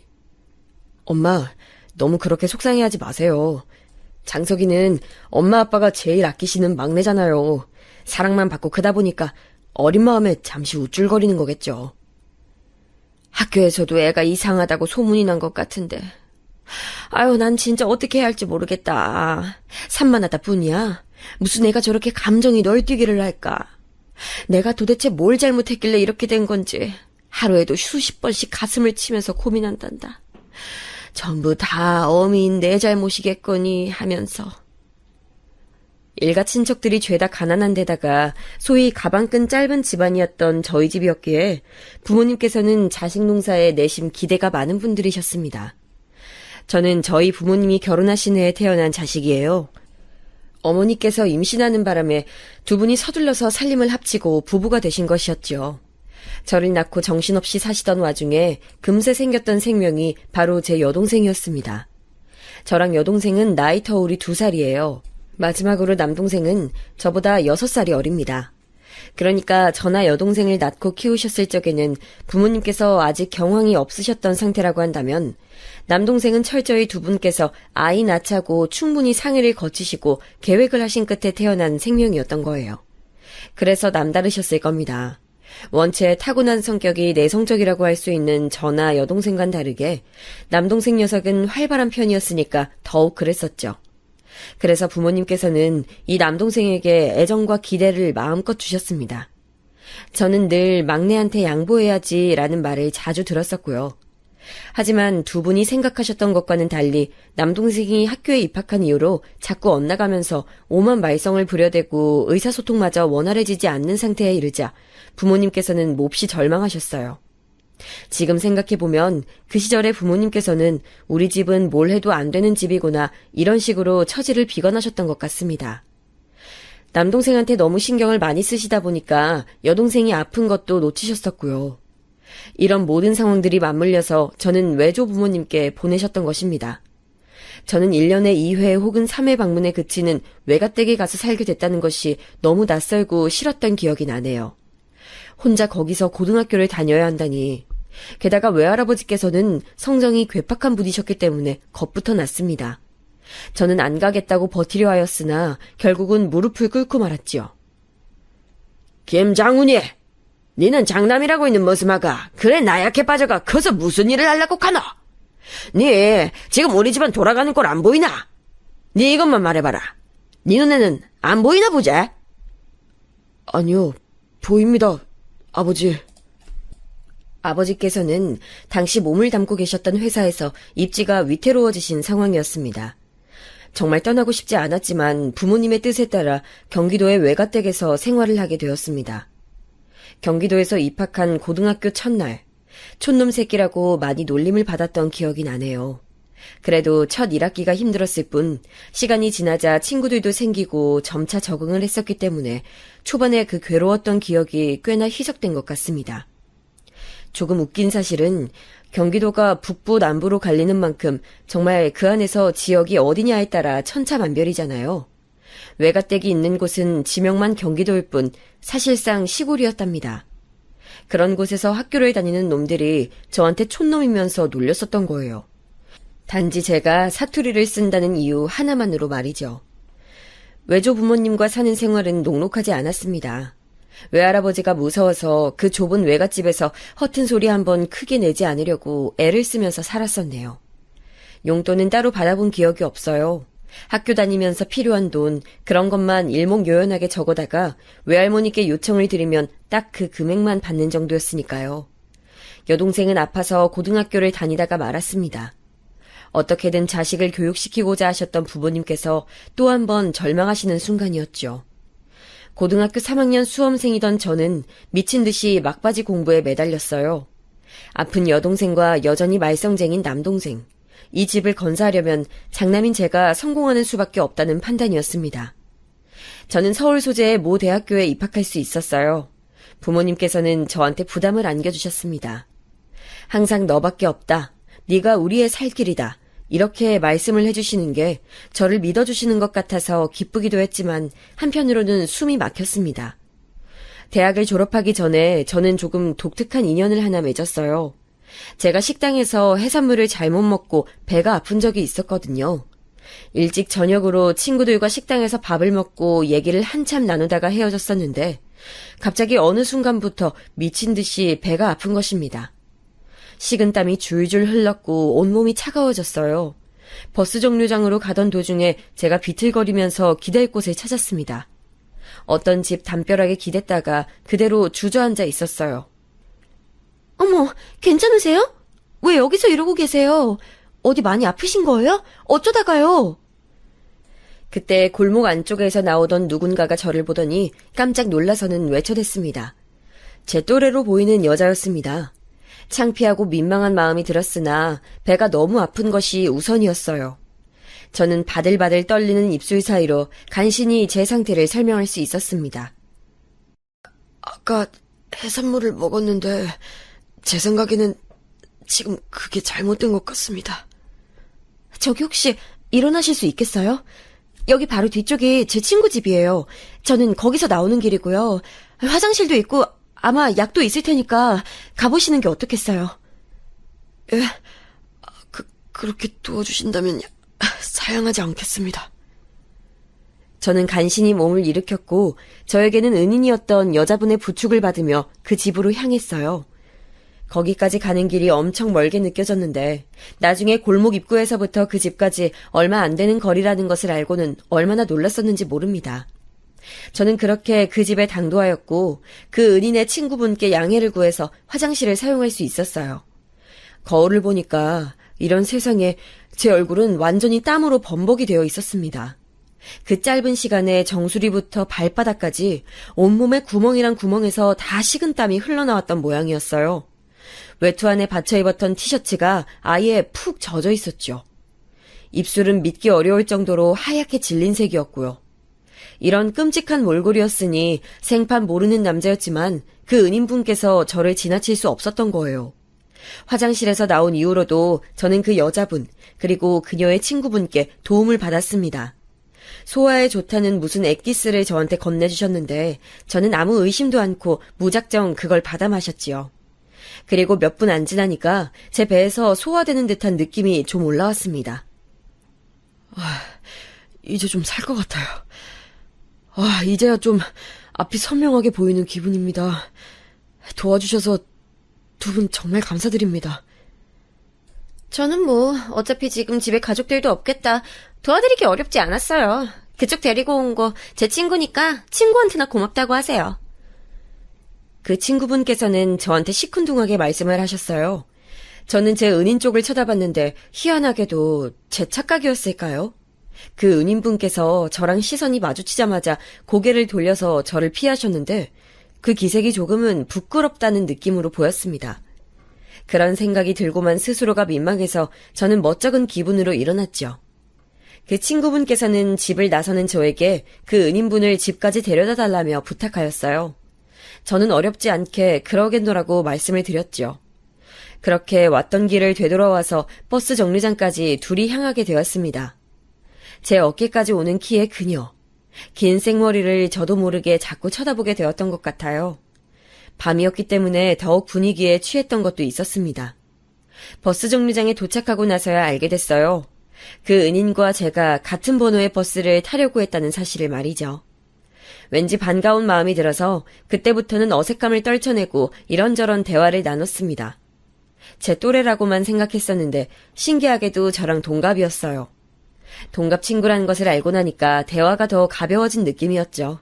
엄마, 너무 그렇게 속상해하지 마세요. 장석이는 엄마 아빠가 제일 아끼시는 막내잖아요. 사랑만 받고 크다 보니까 어린 마음에 잠시 우쭐거리는 거겠죠. 학교에서도 애가 이상하다고 소문이 난 것 같은데. 아유, 난 진짜 어떻게 해야 할지 모르겠다. 산만하다 뿐이야. 무슨 애가 저렇게 감정이 널뛰기를 할까. 내가 도대체 뭘 잘못했길래 이렇게 된 건지. 하루에도 수십 번씩 가슴을 치면서 고민한단다. 전부 다 어미인 내 잘못이겠거니 하면서. 일가 친척들이 죄다 가난한 데다가 소위 가방끈 짧은 집안이었던 저희 집이었기에 부모님께서는 자식 농사에 내심 기대가 많은 분들이셨습니다. 저는 저희 부모님이 결혼하신 해에 태어난 자식이에요. 어머니께서 임신하는 바람에 두 분이 서둘러서 살림을 합치고 부부가 되신 것이었죠. 저를 낳고 정신없이 사시던 와중에 금세 생겼던 생명이 바로 제 여동생이었습니다. 저랑 여동생은 나이 터울이 2살이에요. 마지막으로 남동생은 저보다 6살이 어립니다. 그러니까 저나 여동생을 낳고 키우셨을 적에는 부모님께서 아직 경황이 없으셨던 상태라고 한다면 남동생은 철저히 두 분께서 아이 낳자고 충분히 상의를 거치시고 계획을 하신 끝에 태어난 생명이었던 거예요. 그래서 남다르셨을 겁니다. 원체 타고난 성격이 내성적이라고 할 수 있는 저나 여동생과는 다르게 남동생 녀석은 활발한 편이었으니까 더욱 그랬었죠. 그래서 부모님께서는 이 남동생에게 애정과 기대를 마음껏 주셨습니다. 저는 늘 막내한테 양보해야지라는 말을 자주 들었었고요. 하지만 두 분이 생각하셨던 것과는 달리 남동생이 학교에 입학한 이후로 자꾸 엇나가면서 오만 말썽을 부려대고 의사소통마저 원활해지지 않는 상태에 이르자 부모님께서는 몹시 절망하셨어요. 지금 생각해보면 그 시절에 부모님께서는 우리 집은 뭘 해도 안 되는 집이구나 이런 식으로 처지를 비관하셨던 것 같습니다. 남동생한테 너무 신경을 많이 쓰시다 보니까 여동생이 아픈 것도 놓치셨었고요. 이런 모든 상황들이 맞물려서 저는 외조 부모님께 보내셨던 것입니다. 저는 1년에 2회 혹은 3회 방문에 그치는 외가댁에 가서 살게 됐다는 것이 너무 낯설고 싫었던 기억이 나네요. 혼자 거기서 고등학교를 다녀야 한다니. 게다가 외할아버지께서는 성정이 괴팍한 분이셨기 때문에 겁부터 났습니다. 저는 안 가겠다고 버티려 하였으나 결국은 무릎을 꿇고 말았지요. 김장훈이! 니는 장남이라고 있는 머스마가 그래 나약해 빠져가 커서 무슨 일을 하려고 카노? 니 지금 우리 집안 돌아가는 꼴 안 보이나? 니 이것만 말해봐라. 니 눈에는 안 보이나 보제? 아니요, 보입니다, 아버지. 아버지께서는 당시 몸을 담고 계셨던 회사에서 입지가 위태로워지신 상황이었습니다. 정말 떠나고 싶지 않았지만 부모님의 뜻에 따라 경기도의 외가댁에서 생활을 하게 되었습니다. 경기도에서 입학한 고등학교 첫날, 촌놈 새끼라고 많이 놀림을 받았던 기억이 나네요. 그래도 첫 1학기가 힘들었을 뿐 시간이 지나자 친구들도 생기고 점차 적응을 했었기 때문에 초반에 그 괴로웠던 기억이 꽤나 희석된 것 같습니다. 조금 웃긴 사실은 경기도가 북부 남부로 갈리는 만큼 정말 그 안에서 지역이 어디냐에 따라 천차만별이잖아요. 외가댁이 있는 곳은 지명만 경기도일 뿐 사실상 시골이었답니다. 그런 곳에서 학교를 다니는 놈들이 저한테 촌놈이면서 놀렸었던 거예요. 단지 제가 사투리를 쓴다는 이유 하나만으로 말이죠. 외조 부모님과 사는 생활은 녹록하지 않았습니다. 외할아버지가 무서워서 그 좁은 외갓집에서 허튼 소리 한번 크게 내지 않으려고 애를 쓰면서 살았었네요. 용돈은 따로 받아본 기억이 없어요. 학교 다니면서 필요한 돈, 그런 것만 일목요연하게 적어다가 외할머니께 요청을 드리면 딱 그 금액만 받는 정도였으니까요. 여동생은 아파서 고등학교를 다니다가 말았습니다. 어떻게든 자식을 교육시키고자 하셨던 부모님께서 또 한 번 절망하시는 순간이었죠. 고등학교 3학년 수험생이던 저는 미친 듯이 막바지 공부에 매달렸어요. 아픈 여동생과 여전히 말썽쟁인 남동생. 이 집을 건사하려면 장남인 제가 성공하는 수밖에 없다는 판단이었습니다. 저는 서울 소재의 모 대학교에 입학할 수 있었어요. 부모님께서는 저한테 부담을 안겨주셨습니다. 항상 너밖에 없다. 네가 우리의 살 길이다. 이렇게 말씀을 해주시는 게 저를 믿어주시는 것 같아서 기쁘기도 했지만 한편으로는 숨이 막혔습니다. 대학을 졸업하기 전에 저는 조금 독특한 인연을 하나 맺었어요. 제가 식당에서 해산물을 잘못 먹고 배가 아픈 적이 있었거든요. 일찍 저녁으로 친구들과 식당에서 밥을 먹고 얘기를 한참 나누다가 헤어졌었는데 갑자기 어느 순간부터 미친 듯이 배가 아픈 것입니다. 식은땀이 줄줄 흘렀고 온몸이 차가워졌어요. 버스 정류장으로 가던 도중에 제가 비틀거리면서 기댈 곳을 찾았습니다. 어떤 집 담벼락에 기댔다가 그대로 주저앉아 있었어요. 어머, 괜찮으세요? 왜 여기서 이러고 계세요? 어디 많이 아프신 거예요? 어쩌다가요? 그때 골목 안쪽에서 나오던 누군가가 저를 보더니 깜짝 놀라서는 외쳐댔습니다. 제 또래로 보이는 여자였습니다. 창피하고 민망한 마음이 들었으나 배가 너무 아픈 것이 우선이었어요. 저는 바들바들 떨리는 입술 사이로 간신히 제 상태를 설명할 수 있었습니다. 아까 해산물을 먹었는데 제 생각에는 지금 그게 잘못된 것 같습니다. 저기 혹시 일어나실 수 있겠어요? 여기 바로 뒤쪽이 제 친구 집이에요. 저는 거기서 나오는 길이고요. 화장실도 있고 아마 약도 있을 테니까 가보시는 게 어떻겠어요? 예, 그렇게 도와주신다면 사양하지 않겠습니다. 저는 간신히 몸을 일으켰고 저에게는 은인이었던 여자분의 부축을 받으며 그 집으로 향했어요. 거기까지 가는 길이 엄청 멀게 느껴졌는데 나중에 골목 입구에서부터 그 집까지 얼마 안 되는 거리라는 것을 알고는 얼마나 놀랐었는지 모릅니다. 저는 그렇게 그 집에 당도하였고 그 은인의 친구분께 양해를 구해서 화장실을 사용할 수 있었어요. 거울을 보니까 이런 세상에 제 얼굴은 완전히 땀으로 범벅이 되어 있었습니다. 그 짧은 시간에 정수리부터 발바닥까지 온몸에 구멍이란 구멍에서 다 식은 땀이 흘러나왔던 모양이었어요. 외투 안에 받쳐 입었던 티셔츠가 아예 푹 젖어 있었죠. 입술은 믿기 어려울 정도로 하얗게 질린 색이었고요. 이런 끔찍한 몰골이었으니 생판 모르는 남자였지만 그 은인분께서 저를 지나칠 수 없었던 거예요. 화장실에서 나온 이후로도 저는 그 여자분 그리고 그녀의 친구분께 도움을 받았습니다. 소화에 좋다는 무슨 액기스를 저한테 건네주셨는데 저는 아무 의심도 않고 무작정 그걸 받아 마셨지요. 그리고 몇 분 안 지나니까 제 배에서 소화되는 듯한 느낌이 좀 올라왔습니다. 이제 좀 살 것 같아요. 이제야 좀 앞이 선명하게 보이는 기분입니다. 도와주셔서 두 분 정말 감사드립니다. 저는 어차피 지금 집에 가족들도 없겠다. 도와드리기 어렵지 않았어요. 그쪽 데리고 온 거 제 친구니까 친구한테나 고맙다고 하세요. 그 친구분께서는 저한테 시큰둥하게 말씀을 하셨어요. 저는 제 은인 쪽을 쳐다봤는데 희한하게도 제 착각이었을까요? 그 은인분께서 저랑 시선이 마주치자마자 고개를 돌려서 저를 피하셨는데 그 기색이 조금은 부끄럽다는 느낌으로 보였습니다. 그런 생각이 들고만 스스로가 민망해서 저는 멋쩍은 기분으로 일어났죠. 그 친구분께서는 집을 나서는 저에게 그 은인분을 집까지 데려다 달라며 부탁하였어요. 저는 어렵지 않게 그러겠노라고 말씀을 드렸죠. 그렇게 왔던 길을 되돌아와서 버스 정류장까지 둘이 향하게 되었습니다. 제 어깨까지 오는 키의 그녀. 긴 생머리를 저도 모르게 자꾸 쳐다보게 되었던 것 같아요. 밤이었기 때문에 더욱 분위기에 취했던 것도 있었습니다. 버스 정류장에 도착하고 나서야 알게 됐어요. 그 은인과 제가 같은 번호의 버스를 타려고 했다는 사실을 말이죠. 왠지 반가운 마음이 들어서 그때부터는 어색함을 떨쳐내고 이런저런 대화를 나눴습니다. 제 또래라고만 생각했었는데 신기하게도 저랑 동갑이었어요. 동갑 친구라는 것을 알고 나니까 대화가 더 가벼워진 느낌이었죠.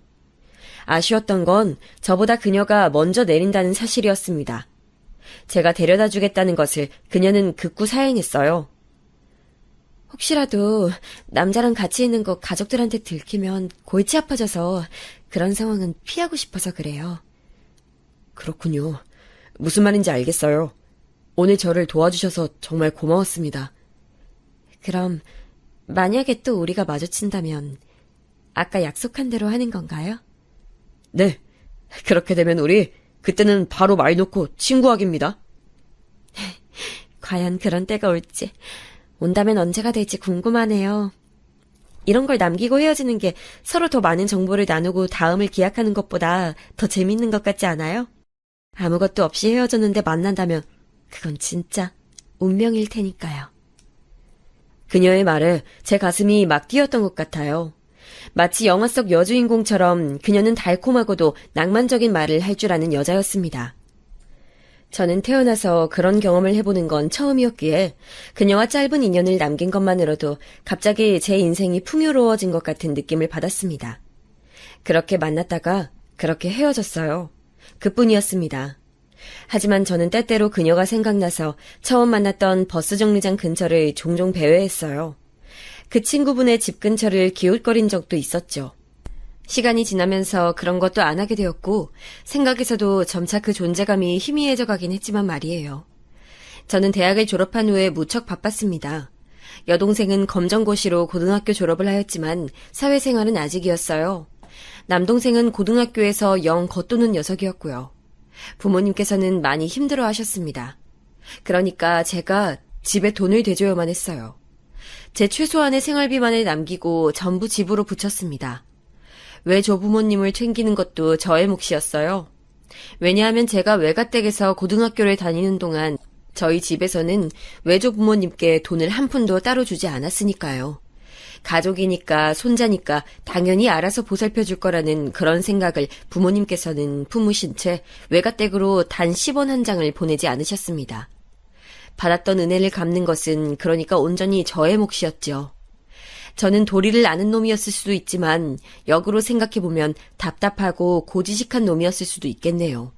아쉬웠던 건 저보다 그녀가 먼저 내린다는 사실이었습니다. 제가 데려다 주겠다는 것을 그녀는 극구 사양했어요. 혹시라도 남자랑 같이 있는 거 가족들한테 들키면 골치 아파져서 그런 상황은 피하고 싶어서 그래요. 그렇군요. 무슨 말인지 알겠어요. 오늘 저를 도와주셔서 정말 고마웠습니다. 그럼 만약에 또 우리가 마주친다면 아까 약속한 대로 하는 건가요? 네. 그렇게 되면 우리 그때는 바로 말 놓고 친구하기입니다. 과연 그런 때가 올지 온다면 언제가 될지 궁금하네요. 이런 걸 남기고 헤어지는 게 서로 더 많은 정보를 나누고 다음을 기약하는 것보다 더 재밌는 것 같지 않아요? 아무것도 없이 헤어졌는데 만난다면 그건 진짜 운명일 테니까요. 그녀의 말에 제 가슴이 막 뛰었던 것 같아요. 마치 영화 속 여주인공처럼 그녀는 달콤하고도 낭만적인 말을 할 줄 아는 여자였습니다. 저는 태어나서 그런 경험을 해보는 건 처음이었기에 그녀와 짧은 인연을 남긴 것만으로도 갑자기 제 인생이 풍요로워진 것 같은 느낌을 받았습니다. 그렇게 만났다가 그렇게 헤어졌어요. 그뿐이었습니다. 하지만 저는 때때로 그녀가 생각나서 처음 만났던 버스 정류장 근처를 종종 배회했어요. 그 친구분의 집 근처를 기웃거린 적도 있었죠. 시간이 지나면서 그런 것도 안 하게 되었고 생각에서도 점차 그 존재감이 희미해져 가긴 했지만 말이에요. 저는 대학을 졸업한 후에 무척 바빴습니다. 여동생은 검정고시로 고등학교 졸업을 하였지만 사회생활은 아직이었어요. 남동생은 고등학교에서 영 겉도는 녀석이었고요. 부모님께서는 많이 힘들어 하셨습니다. 그러니까 제가 집에 돈을 대줘야만 했어요. 제 최소한의 생활비만을 남기고 전부 집으로 붙였습니다. 외조부모님을 챙기는 것도 저의 몫이었어요. 왜냐하면 제가 외가댁에서 고등학교를 다니는 동안 저희 집에서는 외조부모님께 돈을 한 푼도 따로 주지 않았으니까요. 가족이니까 손자니까 당연히 알아서 보살펴 줄 거라는 그런 생각을 부모님께서는 품으신 채 외가댁으로 단 10원 한 장을 보내지 않으셨습니다. 받았던 은혜를 갚는 것은 그러니까 온전히 저의 몫이었죠. 저는 도리를 아는 놈이었을 수도 있지만 역으로 생각해보면 답답하고 고지식한 놈이었을 수도 있겠네요.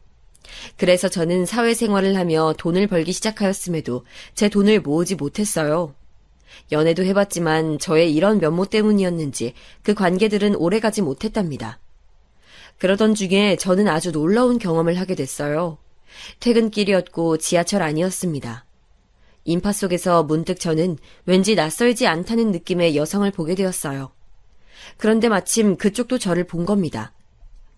그래서 저는 사회생활을 하며 돈을 벌기 시작하였음에도 제 돈을 모으지 못했어요. 연애도 해봤지만 저의 이런 면모 때문이었는지 그 관계들은 오래가지 못했답니다. 그러던 중에 저는 아주 놀라운 경험을 하게 됐어요. 퇴근길이었고 지하철 안이었습니다. 인파 속에서 문득 저는 왠지 낯설지 않다는 느낌의 여성을 보게 되었어요. 그런데 마침 그쪽도 저를 본 겁니다.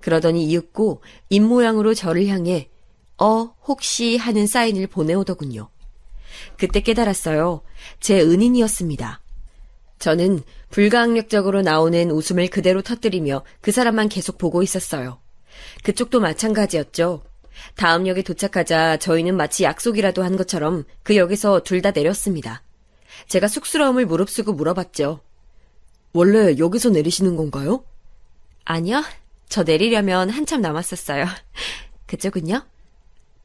그러더니 이윽고 입모양으로 저를 향해 혹시 하는 사인을 보내오더군요. 그때 깨달았어요. 제 은인이었습니다. 저는 불가항력적으로 나오는 웃음을 그대로 터뜨리며 그 사람만 계속 보고 있었어요. 그쪽도 마찬가지였죠. 다음 역에 도착하자 저희는 마치 약속이라도 한 것처럼 그 역에서 둘 다 내렸습니다. 제가 쑥스러움을 무릅쓰고 물어봤죠. 원래 여기서 내리시는 건가요? 아니요. 저 내리려면 한참 남았었어요. 그쪽은요?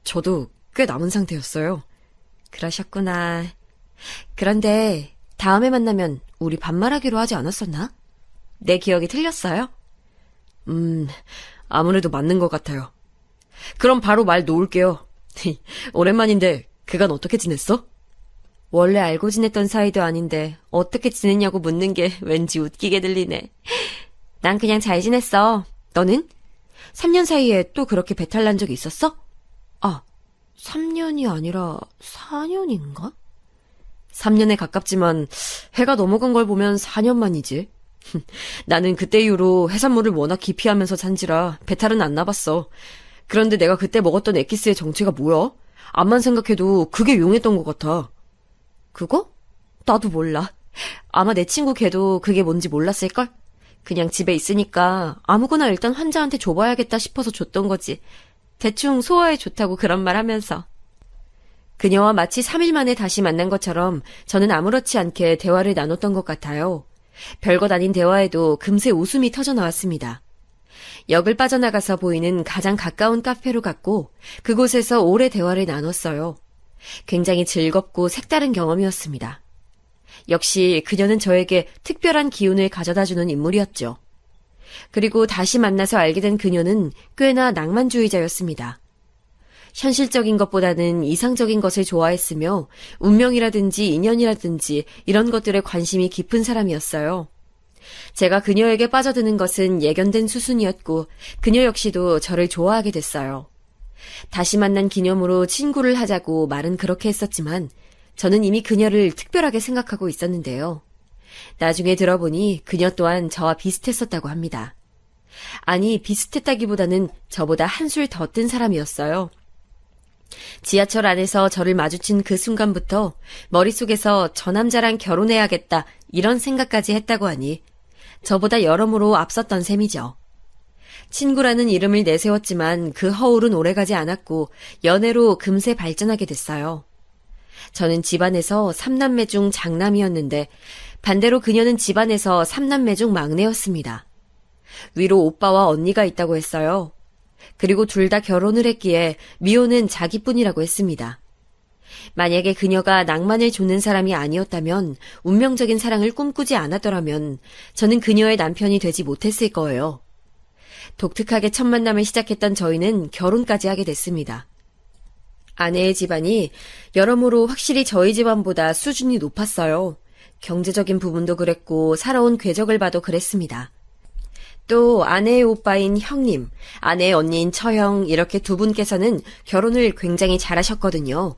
저도 꽤 남은 상태였어요. 그러셨구나. 그런데 다음에 만나면 우리 반말하기로 하지 않았었나? 내 기억이 틀렸어요? 아무래도 맞는 것 같아요. 그럼 바로 말 놓을게요. 오랜만인데 그간 어떻게 지냈어? 원래 알고 지냈던 사이도 아닌데 어떻게 지냈냐고 묻는 게 왠지 웃기게 들리네. 난 그냥 잘 지냈어. 너는? 3년 사이에 또 그렇게 배탈 난 적이 있었어? 3년이 아니라 4년인가? 3년에 가깝지만 해가 넘어간 걸 보면 4년 만이지. 나는 그때 이후로 해산물을 워낙 기피하면서 산지라 배탈은 안 나봤어. 그런데 내가 그때 먹었던 엑기스의 정체가 뭐야? 암만 생각해도 그게 용했던 것 같아. 그거? 나도 몰라. 아마 내 친구 걔도 그게 뭔지 몰랐을걸? 그냥 집에 있으니까 아무거나 일단 환자한테 줘봐야겠다 싶어서 줬던 거지. 대충 소화에 좋다고 그런 말 하면서. 그녀와 마치 3일 만에 다시 만난 것처럼 저는 아무렇지 않게 대화를 나눴던 것 같아요. 별것 아닌 대화에도 금세 웃음이 터져 나왔습니다. 역을 빠져나가서 보이는 가장 가까운 카페로 갔고 그곳에서 오래 대화를 나눴어요. 굉장히 즐겁고 색다른 경험이었습니다. 역시 그녀는 저에게 특별한 기운을 가져다주는 인물이었죠. 그리고 다시 만나서 알게 된 그녀는 꽤나 낭만주의자였습니다. 현실적인 것보다는 이상적인 것을 좋아했으며 운명이라든지 인연이라든지 이런 것들에 관심이 깊은 사람이었어요. 제가 그녀에게 빠져드는 것은 예견된 수순이었고 그녀 역시도 저를 좋아하게 됐어요. 다시 만난 기념으로 친구를 하자고 말은 그렇게 했었지만 저는 이미 그녀를 특별하게 생각하고 있었는데요. 나중에 들어보니 그녀 또한 저와 비슷했었다고 합니다. 아니, 비슷했다기보다는 저보다 한술 더 뜬 사람이었어요. 지하철 안에서 저를 마주친 그 순간부터 머릿속에서 저 남자랑 결혼해야겠다 이런 생각까지 했다고 하니 저보다 여러모로 앞섰던 셈이죠. 친구라는 이름을 내세웠지만 그 허울은 오래가지 않았고 연애로 금세 발전하게 됐어요. 저는 집안에서 3남매 중 장남이었는데 반대로 그녀는 집안에서 3남매 중 막내였습니다. 위로 오빠와 언니가 있다고 했어요. 그리고 둘 다 결혼을 했기에 미호는 자기뿐이라고 했습니다. 만약에 그녀가 낭만을 좇는 사람이 아니었다면, 운명적인 사랑을 꿈꾸지 않았더라면 저는 그녀의 남편이 되지 못했을 거예요. 독특하게 첫 만남을 시작했던 저희는 결혼까지 하게 됐습니다. 아내의 집안이 여러모로 확실히 저희 집안보다 수준이 높았어요. 경제적인 부분도 그랬고 살아온 궤적을 봐도 그랬습니다. 또 아내의 오빠인 형님, 아내의 언니인 처형 이렇게 두 분께서는 결혼을 굉장히 잘하셨거든요.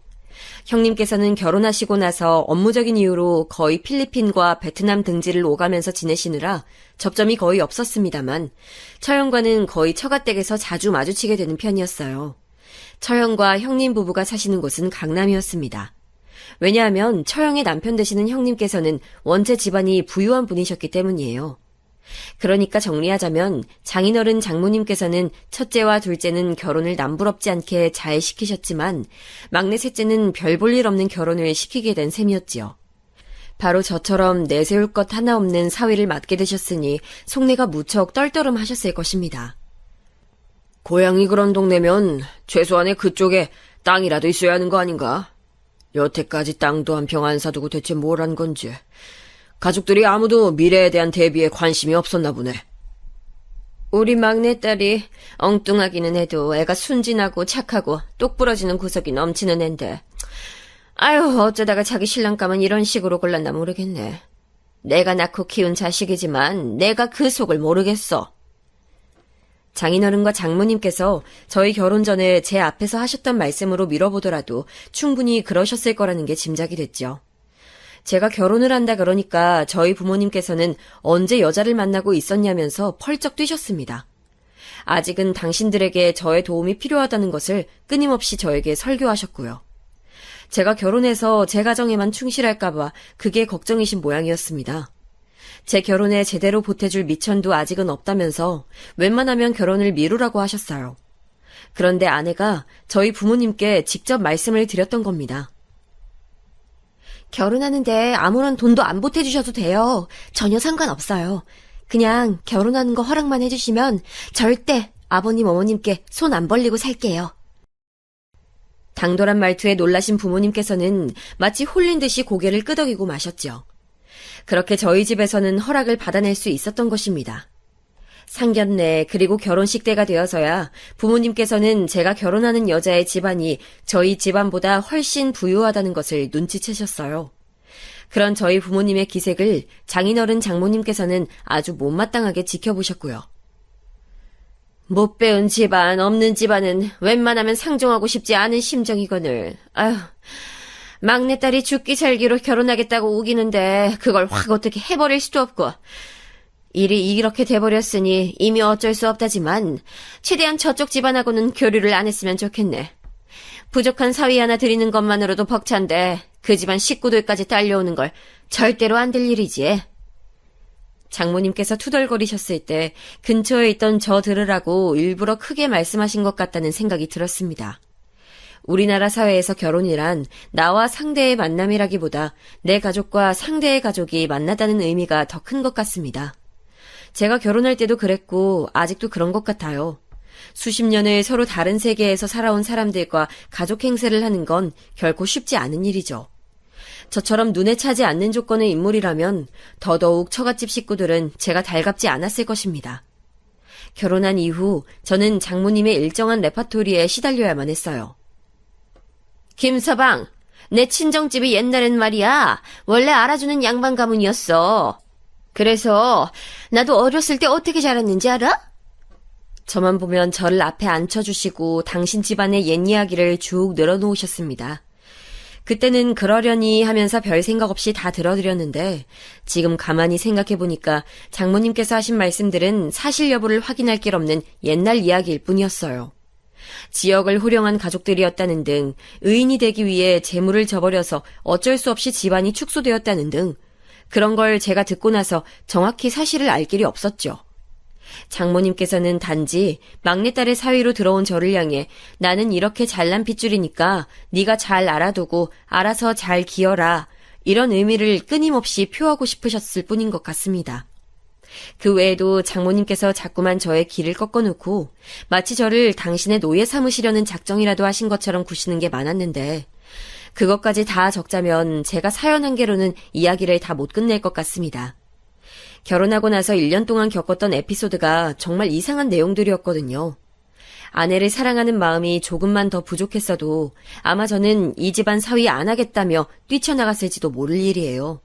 형님께서는 결혼하시고 나서 업무적인 이유로 거의 필리핀과 베트남 등지를 오가면서 지내시느라 접점이 거의 없었습니다만 처형과는 거의 처가댁에서 자주 마주치게 되는 편이었어요. 처형과 형님 부부가 사시는 곳은 강남이었습니다. 왜냐하면 처형의 남편 되시는 형님께서는 원체 집안이 부유한 분이셨기 때문이에요. 그러니까 정리하자면 장인어른 장모님께서는 첫째와 둘째는 결혼을 남부럽지 않게 잘 시키셨지만 막내 셋째는 별 볼 일 없는 결혼을 시키게 된 셈이었지요. 바로 저처럼 내세울 것 하나 없는 사위를 맡게 되셨으니 속내가 무척 떨떠름하셨을 것입니다. 고향이 그런 동네면 최소한의 그쪽에 땅이라도 있어야 하는 거 아닌가? 여태까지 땅도 한 평 안 사두고 대체 뭘 한 건지. 가족들이 아무도 미래에 대한 대비에 관심이 없었나 보네. 우리 막내딸이 엉뚱하기는 해도 애가 순진하고 착하고 똑부러지는 구석이 넘치는 앤데 아유 어쩌다가 자기 신랑감은 이런 식으로 골랐나 모르겠네. 내가 낳고 키운 자식이지만 내가 그 속을 모르겠어. 장인어른과 장모님께서 저희 결혼 전에 제 앞에서 하셨던 말씀으로 미뤄보더라도 충분히 그러셨을 거라는 게 짐작이 됐죠. 제가 결혼을 한다 그러니까 저희 부모님께서는 언제 여자를 만나고 있었냐면서 펄쩍 뛰셨습니다. 아직은 당신들에게 저의 도움이 필요하다는 것을 끊임없이 저에게 설교하셨고요. 제가 결혼해서 제 가정에만 충실할까봐 그게 걱정이신 모양이었습니다. 제 결혼에 제대로 보태줄 미천도 아직은 없다면서 웬만하면 결혼을 미루라고 하셨어요. 그런데 아내가 저희 부모님께 직접 말씀을 드렸던 겁니다. 결혼하는데 아무런 돈도 안 보태주셔도 돼요. 전혀 상관없어요. 그냥 결혼하는 거 허락만 해주시면 절대 아버님 어머님께 손 안 벌리고 살게요. 당돌한 말투에 놀라신 부모님께서는 마치 홀린 듯이 고개를 끄덕이고 마셨죠. 그렇게 저희 집에서는 허락을 받아낼 수 있었던 것입니다. 상견례 그리고 결혼식 때가 되어서야 부모님께서는 제가 결혼하는 여자의 집안이 저희 집안보다 훨씬 부유하다는 것을 눈치채셨어요. 그런 저희 부모님의 기색을 장인어른 장모님께서는 아주 못마땅하게 지켜보셨고요. 못 배운 집안, 없는 집안은 웬만하면 상종하고 싶지 않은 심정이거늘. 아휴, 막내딸이 죽기 살기로 결혼하겠다고 우기는데 그걸 확 어떻게 해버릴 수도 없고 일이 이렇게 돼버렸으니 이미 어쩔 수 없다지만 최대한 저쪽 집안하고는 교류를 안 했으면 좋겠네. 부족한 사위 하나 드리는 것만으로도 벅찬데 그 집안 식구들까지 딸려오는 걸 절대로 안 될 일이지. 장모님께서 투덜거리셨을 때 근처에 있던 저 들으라고 일부러 크게 말씀하신 것 같다는 생각이 들었습니다. 우리나라 사회에서 결혼이란 나와 상대의 만남이라기보다 내 가족과 상대의 가족이 만나다는 의미가 더 큰 것 같습니다. 제가 결혼할 때도 그랬고 아직도 그런 것 같아요. 수십 년을 서로 다른 세계에서 살아온 사람들과 가족 행세를 하는 건 결코 쉽지 않은 일이죠. 저처럼 눈에 차지 않는 조건의 인물이라면 더더욱 처갓집 식구들은 제가 달갑지 않았을 것입니다. 결혼한 이후 저는 장모님의 일정한 레파토리에 시달려야만 했어요. 김서방, 내 친정집이 옛날엔 말이야 원래 알아주는 양반 가문이었어. 그래서 나도 어렸을 때 어떻게 자랐는지 알아? 저만 보면 저를 앞에 앉혀주시고 당신 집안의 옛 이야기를 쭉 늘어놓으셨습니다. 그때는 그러려니 하면서 별 생각 없이 다 들어드렸는데 지금 가만히 생각해보니까 장모님께서 하신 말씀들은 사실 여부를 확인할 길 없는 옛날 이야기일 뿐이었어요. 지역을 호령한 가족들이었다는 등 의인이 되기 위해 재물을 저버려서 어쩔 수 없이 집안이 축소되었다는 등 그런 걸 제가 듣고 나서 정확히 사실을 알 길이 없었죠. 장모님께서는 단지 막내딸의 사위로 들어온 저를 향해 나는 이렇게 잘난 핏줄이니까 네가 잘 알아두고 알아서 잘 기어라 이런 의미를 끊임없이 표하고 싶으셨을 뿐인 것 같습니다. 그 외에도 장모님께서 자꾸만 저의 길을 꺾어놓고 마치 저를 당신의 노예 삼으시려는 작정이라도 하신 것처럼 구시는 게 많았는데 그것까지 다 적자면 제가 사연 한 개로는 이야기를 다 못 끝낼 것 같습니다. 결혼하고 나서 1년 동안 겪었던 에피소드가 정말 이상한 내용들이었거든요. 아내를 사랑하는 마음이 조금만 더 부족했어도 아마 저는 이 집안 사위 안 하겠다며 뛰쳐나갔을지도 모를 일이에요.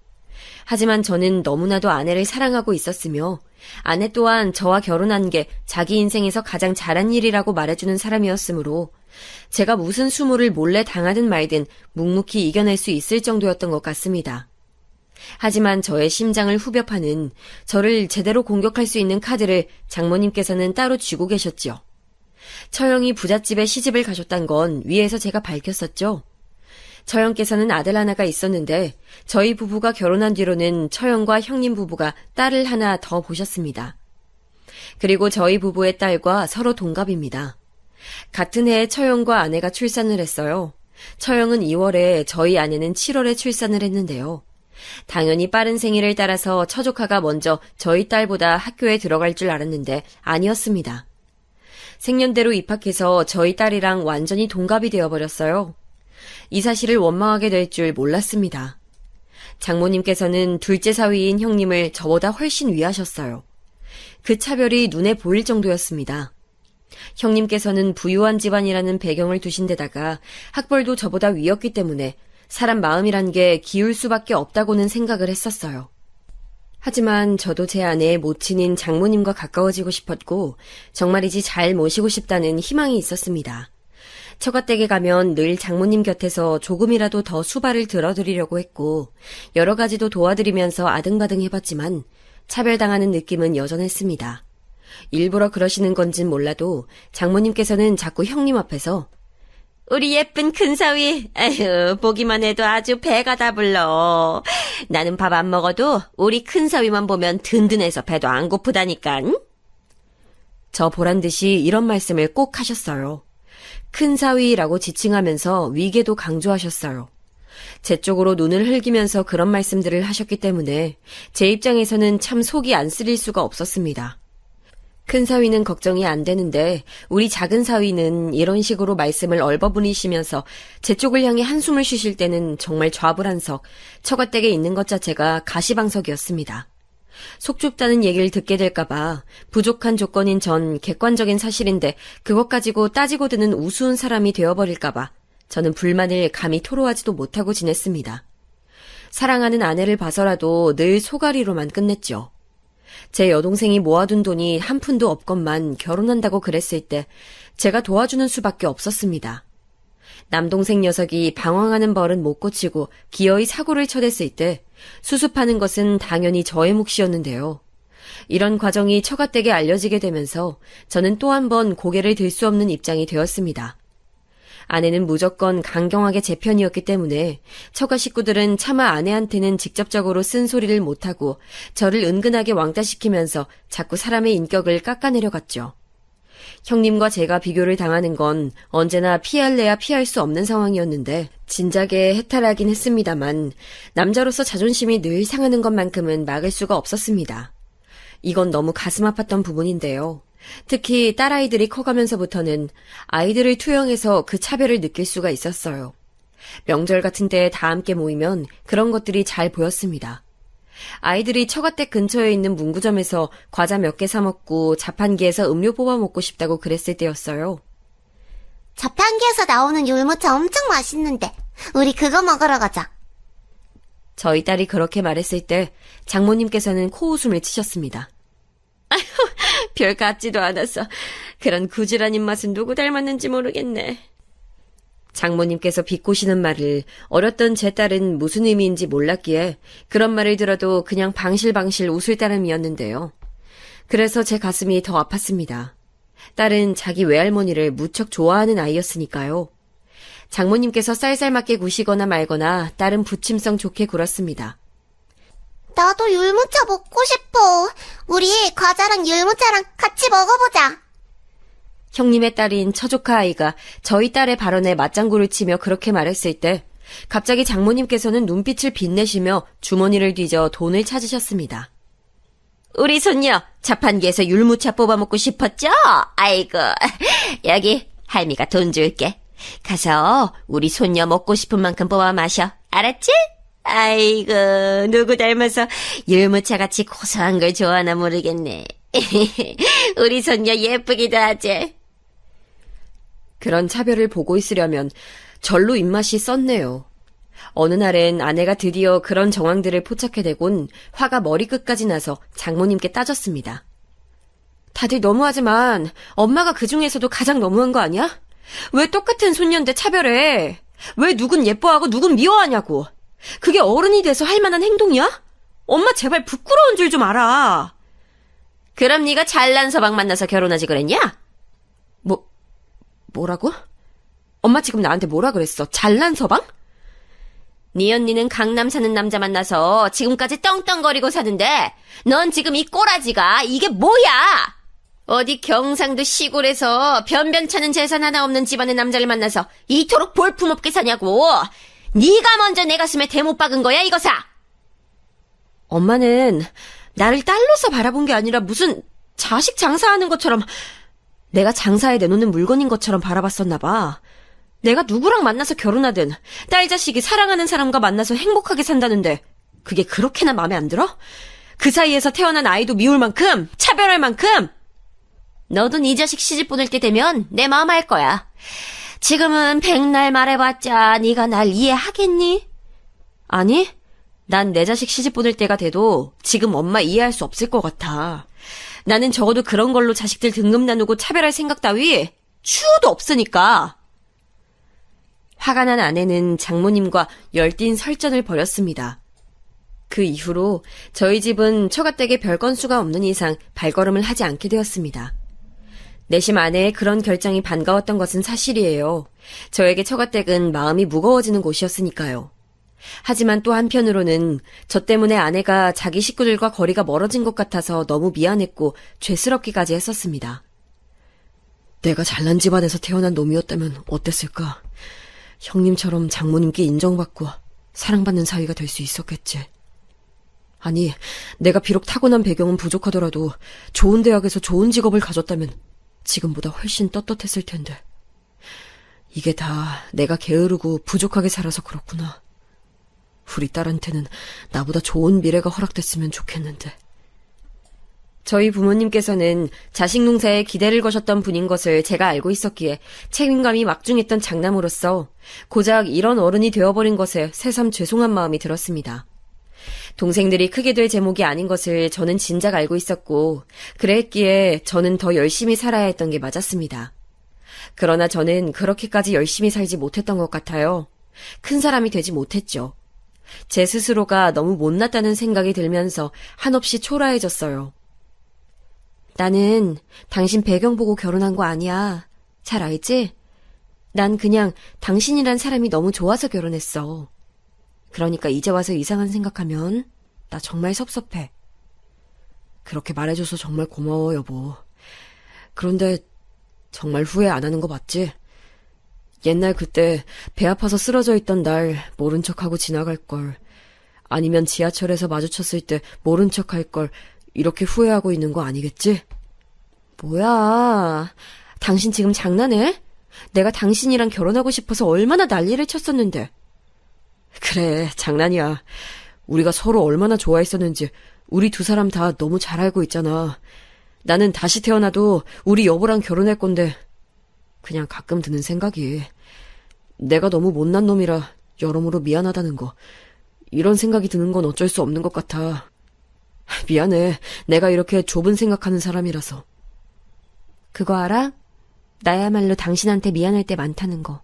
하지만 저는 너무나도 아내를 사랑하고 있었으며 아내 또한 저와 결혼한 게 자기 인생에서 가장 잘한 일이라고 말해주는 사람이었으므로 제가 무슨 수모를 몰래 당하든 말든 묵묵히 이겨낼 수 있을 정도였던 것 같습니다. 하지만 저의 심장을 후벼 파는 저를 제대로 공격할 수 있는 카드를 장모님께서는 따로 쥐고 계셨지요. 처형이 부잣집에 시집을 가셨단 건 위에서 제가 밝혔었죠. 처형께서는 아들 하나가 있었는데 저희 부부가 결혼한 뒤로는 처형과 형님 부부가 딸을 하나 더 보셨습니다. 그리고 저희 부부의 딸과 서로 동갑입니다. 같은 해에 처형과 아내가 출산을 했어요. 처형은 2월에 저희 아내는 7월에 출산을 했는데요. 당연히 빠른 생일을 따라서 처조카가 먼저 저희 딸보다 학교에 들어갈 줄 알았는데 아니었습니다. 생년대로 입학해서 저희 딸이랑 완전히 동갑이 되어버렸어요. 이 사실을 원망하게 될 줄 몰랐습니다. 장모님께서는 둘째 사위인 형님을 저보다 훨씬 위하셨어요. 그 차별이 눈에 보일 정도였습니다. 형님께서는 부유한 집안이라는 배경을 두신 데다가 학벌도 저보다 위였기 때문에 사람 마음이란 게 기울 수밖에 없다고는 생각을 했었어요. 하지만 저도 제 아내의 모친인 장모님과 가까워지고 싶었고 정말이지 잘 모시고 싶다는 희망이 있었습니다. 처가댁에 가면 늘 장모님 곁에서 조금이라도 더 수발을 들어드리려고 했고 여러 가지도 도와드리면서 아등바등 해봤지만 차별당하는 느낌은 여전했습니다. 일부러 그러시는 건진 몰라도 장모님께서는 자꾸 형님 앞에서 우리 예쁜 큰사위, 아휴, 보기만 해도 아주 배가 다 불러. 나는 밥 안 먹어도 우리 큰사위만 보면 든든해서 배도 안 고프다니깐. 저 보란듯이 이런 말씀을 꼭 하셨어요. 큰사위라고 지칭하면서 위계도 강조하셨어요. 제 쪽으로 눈을 흘기면서 그런 말씀들을 하셨기 때문에 제 입장에서는 참 속이 안 쓰릴 수가 없었습니다. 큰 사위는 걱정이 안 되는데 우리 작은 사위는 이런 식으로 말씀을 얼버무리시면서 제 쪽을 향해 한숨을 쉬실 때는 정말 좌불안석, 처가댁에 있는 것 자체가 가시방석이었습니다. 속 좁다는 얘기를 듣게 될까봐 부족한 조건인 전 객관적인 사실인데 그것 가지고 따지고 드는 우스운 사람이 되어버릴까봐 저는 불만을 감히 토로하지도 못하고 지냈습니다. 사랑하는 아내를 봐서라도 늘 소가리로만 끝냈죠. 제 여동생이 모아둔 돈이 한 푼도 없건만 결혼한다고 그랬을 때 제가 도와주는 수밖에 없었습니다. 남동생 녀석이 방황하는 벌은 못 고치고 기어이 사고를 쳐댔을 때 수습하는 것은 당연히 저의 몫이었는데요. 이런 과정이 처가댁에 알려지게 되면서 저는 또 한 번 고개를 들 수 없는 입장이 되었습니다. 아내는 무조건 강경하게 제 편이었기 때문에 처가 식구들은 차마 아내한테는 직접적으로 쓴소리를 못하고 저를 은근하게 왕따시키면서 자꾸 사람의 인격을 깎아내려갔죠. 형님과 제가 비교를 당하는 건 언제나 피할래야 피할 수 없는 상황이었는데 진작에 해탈하긴 했습니다만 남자로서 자존심이 늘 상하는 것만큼은 막을 수가 없었습니다. 이건 너무 가슴 아팠던 부분인데요. 특히 딸아이들이 커가면서부터는 아이들을 투영해서 그 차별을 느낄 수가 있었어요. 명절 같은 때에 다 함께 모이면 그런 것들이 잘 보였습니다. 아이들이 처가댁 근처에 있는 문구점에서 과자 몇 개 사 먹고 자판기에서 음료 뽑아 먹고 싶다고 그랬을 때였어요. 자판기에서 나오는 율무차 엄청 맛있는데 우리 그거 먹으러 가자. 저희 딸이 그렇게 말했을 때 장모님께서는 코웃음을 치셨습니다. 아휴, 별 같지도 않아서 그런 구질한 입맛은 누구 닮았는지 모르겠네. 장모님께서 비꼬시는 말을 어렸던 제 딸은 무슨 의미인지 몰랐기에 그런 말을 들어도 그냥 방실방실 웃을 따름이었는데요. 그래서 제 가슴이 더 아팠습니다. 딸은 자기 외할머니를 무척 좋아하는 아이였으니까요. 장모님께서 쌀쌀맞게 구시거나 말거나 딸은 부침성 좋게 굴었습니다. 나도 율무차 먹고 싶어. 우리 과자랑 율무차랑 같이 먹어보자. 형님의 딸인 처조카 아이가 저희 딸의 발언에 맞장구를 치며 그렇게 말했을 때 갑자기 장모님께서는 눈빛을 빛내시며 주머니를 뒤져 돈을 찾으셨습니다. 우리 손녀 자판기에서 율무차 뽑아 먹고 싶었죠? 아이고, 여기 할미가 돈 줄게. 가서 우리 손녀 먹고 싶은 만큼 뽑아 마셔. 알았지? 아이고, 누구 닮아서 율무차같이 고소한 걸 좋아하나 모르겠네. 우리 손녀 예쁘기도 하지. 그런 차별을 보고 있으려면 절로 입맛이 썼네요. 어느 날엔 아내가 드디어 그런 정황들을 포착해대곤 화가 머리끝까지 나서 장모님께 따졌습니다. 다들 너무하지만 엄마가 그 중에서도 가장 너무한 거 아니야? 왜 똑같은 손녀인데 차별해? 왜 누군 예뻐하고 누군 미워하냐고. 그게 어른이 돼서 할 만한 행동이야? 엄마 제발 부끄러운 줄 좀 알아. 그럼 네가 잘난 서방 만나서 결혼하지 그랬냐? 뭐라고? 엄마 지금 나한테 뭐라 그랬어? 잘난 서방? 네 언니는 강남 사는 남자 만나서 지금까지 떵떵거리고 사는데 넌 지금 이 꼬라지가 이게 뭐야? 어디 경상도 시골에서 변변찮은 재산 하나 없는 집안의 남자를 만나서 이토록 볼품없게 사냐고. 네가 먼저 내 가슴에 대못 박은 거야 이거사. 엄마는 나를 딸로서 바라본 게 아니라 무슨 자식 장사하는 것처럼, 내가 장사에 내놓는 물건인 것처럼 바라봤었나 봐. 내가 누구랑 만나서 결혼하든 딸 자식이 사랑하는 사람과 만나서 행복하게 산다는데 그게 그렇게나 마음에 안 들어? 그 사이에서 태어난 아이도 미울 만큼, 차별할 만큼. 너도 네 자식 시집 보낼 때 되면 내 마음 알 거야. 지금은 백날 말해봤자 네가 날 이해하겠니? 아니, 난 내 자식 시집 보낼 때가 돼도 지금 엄마 이해할 수 없을 것 같아. 나는 적어도 그런 걸로 자식들 등급 나누고 차별할 생각 따위 추호도 없으니까. 화가 난 아내는 장모님과 열띤 설전을 벌였습니다. 그 이후로 저희 집은 처가댁에 별 건수가 없는 이상 발걸음을 하지 않게 되었습니다. 내심 아내의 그런 결정이 반가웠던 것은 사실이에요. 저에게 처가댁은 마음이 무거워지는 곳이었으니까요. 하지만 또 한편으로는 저 때문에 아내가 자기 식구들과 거리가 멀어진 것 같아서 너무 미안했고 죄스럽기까지 했었습니다. 내가 잘난 집안에서 태어난 놈이었다면 어땠을까? 형님처럼 장모님께 인정받고 사랑받는 사위가 될 수 있었겠지. 아니, 내가 비록 타고난 배경은 부족하더라도 좋은 대학에서 좋은 직업을 가졌다면 지금보다 훨씬 떳떳했을 텐데. 이게 다 내가 게으르고 부족하게 살아서 그렇구나. 우리 딸한테는 나보다 좋은 미래가 허락됐으면 좋겠는데. 저희 부모님께서는 자식 농사에 기대를 거셨던 분인 것을 제가 알고 있었기에 책임감이 막중했던 장남으로서 고작 이런 어른이 되어버린 것에 새삼 죄송한 마음이 들었습니다. 동생들이 크게 될 제목이 아닌 것을 저는 진작 알고 있었고 그랬기에 저는 더 열심히 살아야 했던 게 맞았습니다. 그러나 저는 그렇게까지 열심히 살지 못했던 것 같아요. 큰 사람이 되지 못했죠. 제 스스로가 너무 못났다는 생각이 들면서 한없이 초라해졌어요. 나는 당신 배경 보고 결혼한 거 아니야. 잘 알지? 난 그냥 당신이란 사람이 너무 좋아서 결혼했어. 그러니까 이제 와서 이상한 생각하면 나 정말 섭섭해. 그렇게 말해줘서 정말 고마워, 여보. 그런데 정말 후회 안 하는 거 맞지? 옛날 그때 배 아파서 쓰러져 있던 날 모른 척하고 지나갈 걸, 아니면 지하철에서 마주쳤을 때 모른 척할 걸 이렇게 후회하고 있는 거 아니겠지? 뭐야, 당신 지금 장난해? 내가 당신이랑 결혼하고 싶어서 얼마나 난리를 쳤었는데. 그래, 장난이야. 우리가 서로 얼마나 좋아했었는지 우리 두 사람 다 너무 잘 알고 있잖아. 나는 다시 태어나도 우리 여보랑 결혼할 건데 그냥 가끔 드는 생각이, 내가 너무 못난 놈이라 여러모로 미안하다는 거, 이런 생각이 드는 건 어쩔 수 없는 것 같아. 미안해. 내가 이렇게 좁은 생각하는 사람이라서. 그거 알아? 나야말로 당신한테 미안할 때 많다는 거.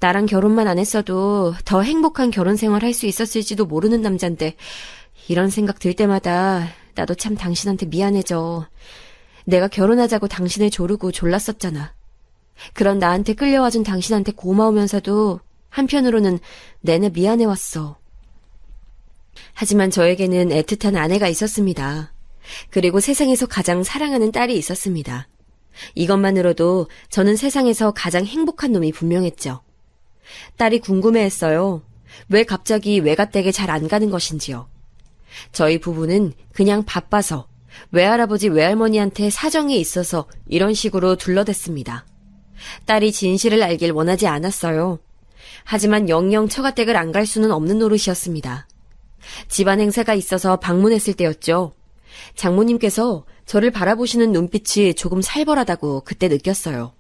나랑 결혼만 안 했어도 더 행복한 결혼 생활 할 수 있었을지도 모르는 남잔데 이런 생각 들 때마다 나도 참 당신한테 미안해져. 내가 결혼하자고 당신을 조르고 졸랐었잖아. 그런 나한테 끌려와준 당신한테 고마우면서도 한편으로는 내내 미안해왔어. 하지만 저에게는 애틋한 아내가 있었습니다. 그리고 세상에서 가장 사랑하는 딸이 있었습니다. 이것만으로도 저는 세상에서 가장 행복한 놈이 분명했죠. 딸이 궁금해했어요. 왜 갑자기 외가댁에 잘 안 가는 것인지요. 저희 부부는 그냥 바빠서, 외할아버지 외할머니한테 사정이 있어서 이런 식으로 둘러댔습니다. 딸이 진실을 알길 원하지 않았어요. 하지만 영영 처가댁을 안 갈 수는 없는 노릇이었습니다. 집안 행사가 있어서 방문했을 때였죠. 장모님께서 저를 바라보시는 눈빛이 조금 살벌하다고 그때 느꼈어요.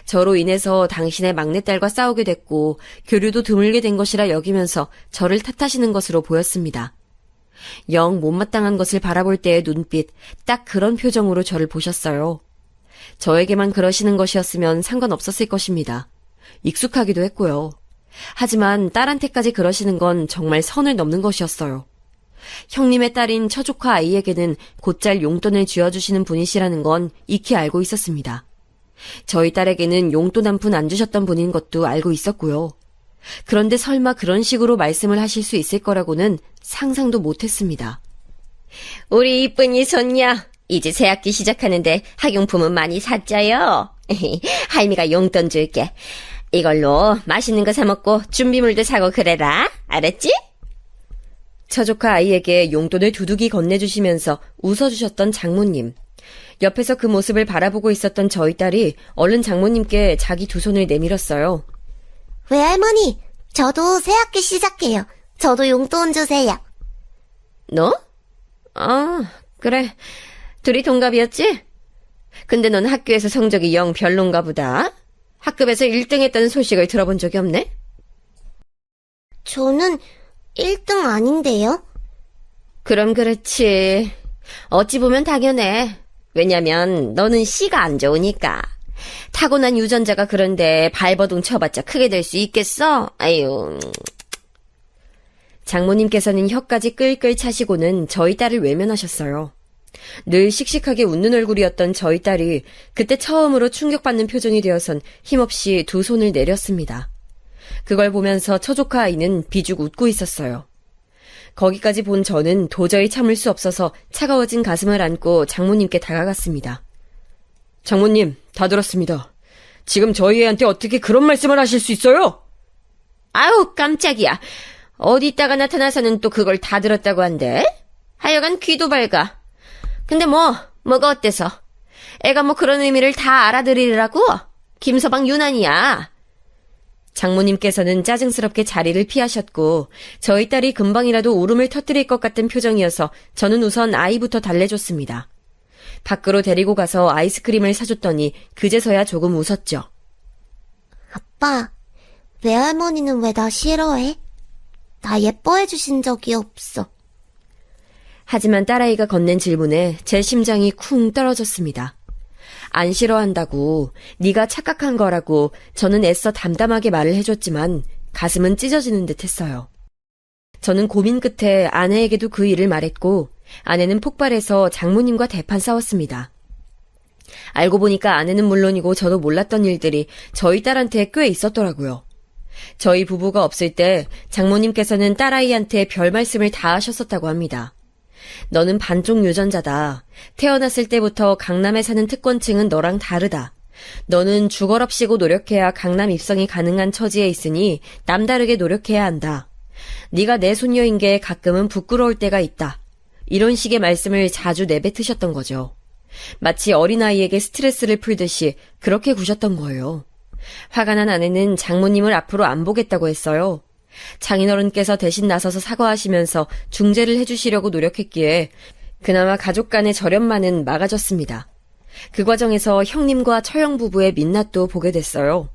저로 인해서 당신의 막내딸과 싸우게 됐고 교류도 드물게 된 것이라 여기면서 저를 탓하시는 것으로 보였습니다. 영 못마땅한 것을 바라볼 때의 눈빛, 딱 그런 표정으로 저를 보셨어요. 저에게만 그러시는 것이었으면 상관없었을 것입니다. 익숙하기도 했고요. 하지만 딸한테까지 그러시는 건 정말 선을 넘는 것이었어요. 형님의 딸인 처조카 아이에게는 곧잘 용돈을 쥐어주시는 분이시라는 건 익히 알고 있었습니다. 저희 딸에게는 용돈 한 푼 안 주셨던 분인 것도 알고 있었고요. 그런데 설마 그런 식으로 말씀을 하실 수 있을 거라고는 상상도 못했습니다. 우리 이쁜이 손녀, 이제 새학기 시작하는데 학용품은 많이 샀자요. 할미가 용돈 줄게. 이걸로 맛있는 거 사 먹고 준비물도 사고 그래라. 알았지? 처조카 아이에게 용돈을 두둑이 건네주시면서 웃어주셨던 장모님. 옆에서 그 모습을 바라보고 있었던 저희 딸이 얼른 장모님께 자기 두 손을 내밀었어요. 외할머니, 저도 새학기 시작해요. 저도 용돈 주세요. 너? 그래. 둘이 동갑이었지? 근데 넌 학교에서 성적이 영 별론가 보다. 학급에서 1등 했다는 소식을 들어본 적이 없네? 저는 1등 아닌데요? 그럼 그렇지. 어찌 보면 당연해. 왜냐면 너는 씨가 안 좋으니까. 타고난 유전자가 그런데 발버둥 쳐봤자 크게 될 수 있겠어? 아유. 장모님께서는 혀까지 끌끌 차시고는 저희 딸을 외면하셨어요. 늘 씩씩하게 웃는 얼굴이었던 저희 딸이 그때 처음으로 충격받는 표정이 되어선 힘없이 두 손을 내렸습니다. 그걸 보면서 처조카 아이는 비죽 웃고 있었어요. 거기까지 본 저는 도저히 참을 수 없어서 차가워진 가슴을 안고 장모님께 다가갔습니다. 장모님, 다 들었습니다. 지금 저희 애한테 어떻게 그런 말씀을 하실 수 있어요? 아우, 깜짝이야. 어디 있다가 나타나서는 또 그걸 다 들었다고 한대? 하여간 귀도 밝아. 근데 뭐가 어때서? 애가 뭐 그런 의미를 다 알아들으라고? 김서방 유난이야. 장모님께서는 짜증스럽게 자리를 피하셨고 저희 딸이 금방이라도 울음을 터뜨릴 것 같은 표정이어서 저는 우선 아이부터 달래줬습니다. 밖으로 데리고 가서 아이스크림을 사줬더니 그제서야 조금 웃었죠. 아빠, 외할머니는 왜 나 싫어해? 나 예뻐해 주신 적이 없어. 하지만 딸아이가 건넨 질문에 제 심장이 쿵 떨어졌습니다. 안 싫어한다고, 네가 착각한 거라고 저는 애써 담담하게 말을 해줬지만 가슴은 찢어지는 듯 했어요. 저는 고민 끝에 아내에게도 그 일을 말했고 아내는 폭발해서 장모님과 대판 싸웠습니다. 알고 보니까 아내는 물론이고 저도 몰랐던 일들이 저희 딸한테 꽤 있었더라고요. 저희 부부가 없을 때 장모님께서는 딸아이한테 별 말씀을 다 하셨었다고 합니다. 너는 반쪽 유전자다. 태어났을 때부터 강남에 사는 특권층은 너랑 다르다. 너는 죽어럽시고 노력해야 강남 입성이 가능한 처지에 있으니 남다르게 노력해야 한다. 네가 내 손녀인 게 가끔은 부끄러울 때가 있다. 이런 식의 말씀을 자주 내뱉으셨던 거죠. 마치 어린아이에게 스트레스를 풀듯이 그렇게 구셨던 거예요. 화가 난 아내는 장모님을 앞으로 안 보겠다고 했어요. 장인어른께서 대신 나서서 사과하시면서 중재를 해주시려고 노력했기에 그나마 가족 간의 절연만은 막아졌습니다. 그 과정에서 형님과 처형 부부의 민낯도 보게 됐어요.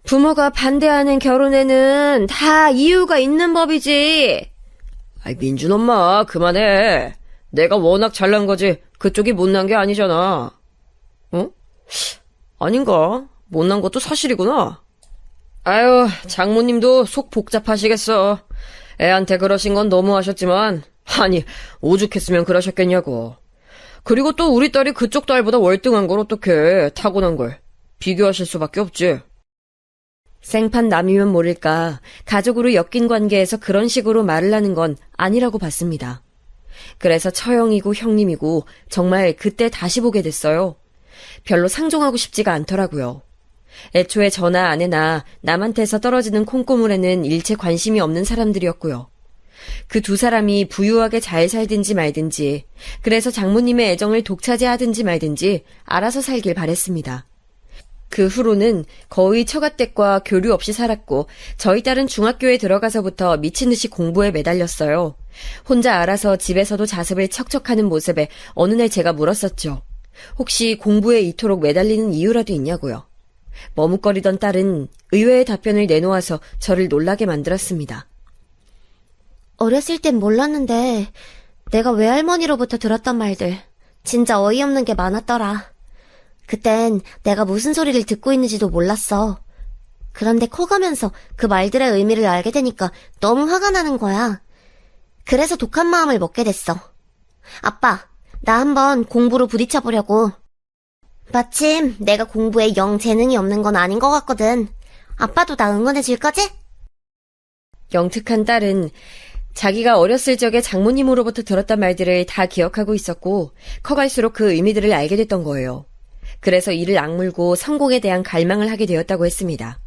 부모가 반대하는 결혼에는 다 이유가 있는 법이지. 아이, 민준 엄마, 그만해. 내가 워낙 잘난 거지 그쪽이 못난 게 아니잖아. 어? 아닌가? 못난 것도 사실이구나. 아유, 장모님도 속 복잡하시겠어. 애한테 그러신 건 너무하셨지만, 아니, 오죽했으면 그러셨겠냐고. 그리고 또 우리 딸이 그쪽 딸보다 월등한 걸 어떡해, 타고난 걸. 비교하실 수밖에 없지. 생판 남이면 모를까 가족으로 엮인 관계에서 그런 식으로 말을 하는 건 아니라고 봤습니다. 그래서 처형이고 형님이고 정말 그때 다시 보게 됐어요. 별로 상종하고 싶지가 않더라고요. 애초에 저나 아내나 남한테서 떨어지는 콩고물에는 일체 관심이 없는 사람들이었고요. 그 두 사람이 부유하게 잘 살든지 말든지, 그래서 장모님의 애정을 독차지하든지 말든지 알아서 살길 바랬습니다. 그 후로는 거의 처가댁과 교류 없이 살았고 저희 딸은 중학교에 들어가서부터 미친 듯이 공부에 매달렸어요. 혼자 알아서 집에서도 자습을 척척하는 모습에 어느 날 제가 물었었죠. 혹시 공부에 이토록 매달리는 이유라도 있냐고요. 머뭇거리던 딸은 의외의 답변을 내놓아서 저를 놀라게 만들었습니다. 어렸을 땐 몰랐는데 내가 외할머니로부터 들었던 말들 진짜 어이없는 게 많았더라. 그땐 내가 무슨 소리를 듣고 있는지도 몰랐어. 그런데 커가면서 그 말들의 의미를 알게 되니까 너무 화가 나는 거야. 그래서 독한 마음을 먹게 됐어. 아빠, 나 한번 공부로 부딪혀보려고. 마침 내가 공부에 영 재능이 없는 건 아닌 것 같거든. 아빠도 나 응원해줄 거지? 영특한 딸은 자기가 어렸을 적에 장모님으로부터 들었던 말들을 다 기억하고 있었고 커갈수록 그 의미들을 알게 됐던 거예요. 그래서 이를 악물고 성공에 대한 갈망을 하게 되었다고 했습니다.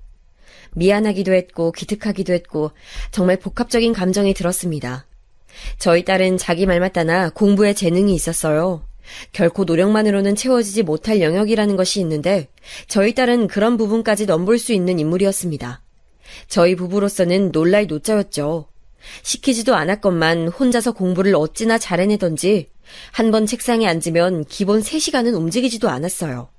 미안하기도 했고 기특하기도 했고 정말 복합적인 감정이 들었습니다. 저희 딸은 자기 말 맞다나 공부에 재능이 있었어요. 결코 노력만으로는 채워지지 못할 영역이라는 것이 있는데 저희 딸은 그런 부분까지 넘볼 수 있는 인물이었습니다. 저희 부부로서는 놀랄 노자였죠. 시키지도 않았건만 혼자서 공부를 어찌나 잘해내던지 한 번 책상에 앉으면 기본 3시간은 움직이지도 않았어요.